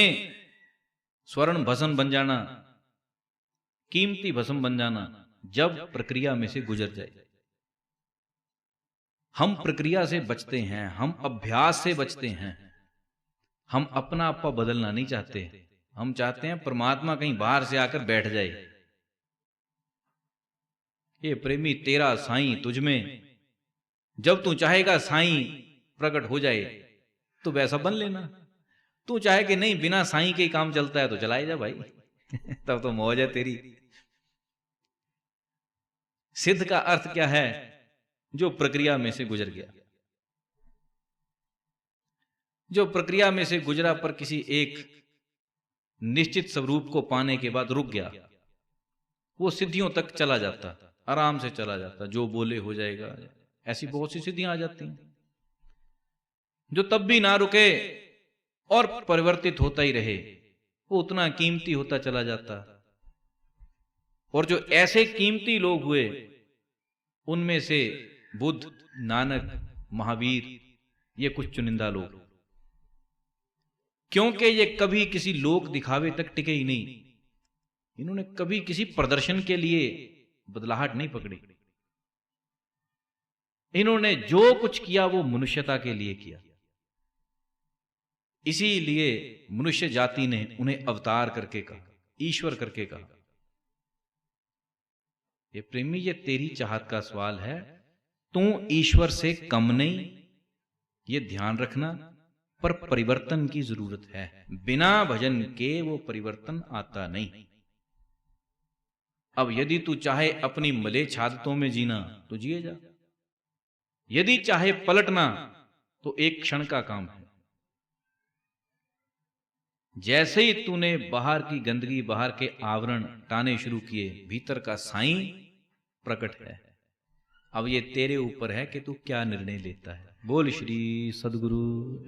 स्वर्ण भस्म बन जाना, कीमती भस्म बन जाना, जब प्रक्रिया में से गुजर जाए। हम प्रक्रिया से बचते हैं, हम अभ्यास से बचते हैं। हम अपना आपा बदलना नहीं चाहते, हम चाहते हैं परमात्मा कहीं बाहर से आकर बैठ जाए। ये प्रेमी तेरा साईं तुझ में, जब तू चाहेगा साईं प्रकट हो जाए तो वैसा बन लेना। तू चाहे कि नहीं बिना साईं के काम चलता है तो चलाए जा भाई तब तो मौज है तेरी। सिद्ध का अर्थ क्या है? जो प्रक्रिया में से गुजर गया, जो प्रक्रिया में से गुजरा पर किसी एक निश्चित स्वरूप को पाने के बाद रुक गया, वो सिद्धियों तक चला जाता, आराम से चला जाता, जो बोले हो जाएगा। ऐसी बहुत सी सिद्धियां आ जाती हैं जो तब भी ना रुके और परिवर्तित होता ही रहे, वो उतना कीमती होता चला जाता। और जो ऐसे कीमती लोग हुए, उनमें से बुद्ध, नानक, महावीर, ये कुछ चुनिंदा लोग, क्योंकि ये कभी किसी लोक दिखावे तक टिके ही नहीं। इन्होंने कभी किसी प्रदर्शन के लिए बदलाहट नहीं पकड़ी। इन्होंने जो कुछ किया वो मनुष्यता के लिए किया। इसीलिए मनुष्य जाति ने उन्हें अवतार करके कहा, ईश्वर करके कहा। ये प्रेमी, ये तेरी चाहत का सवाल है। तू ईश्वर से कम नहीं, ये ध्यान रखना, पर परिवर्तन की जरूरत है। बिना भजन के वो परिवर्तन आता नहीं। अब यदि तू चाहे अपनी मलेच्छ आदतों में जीना तो जिए जा, यदि चाहे पलटना तो एक क्षण का काम है। जैसे ही तूने बाहर की गंदगी, बाहर के आवरण टाने शुरू किए, भीतर का साईं प्रकट है। अब ये तेरे ऊपर है कि तू क्या निर्णय लेता है। बोल श्री सद्गुरु।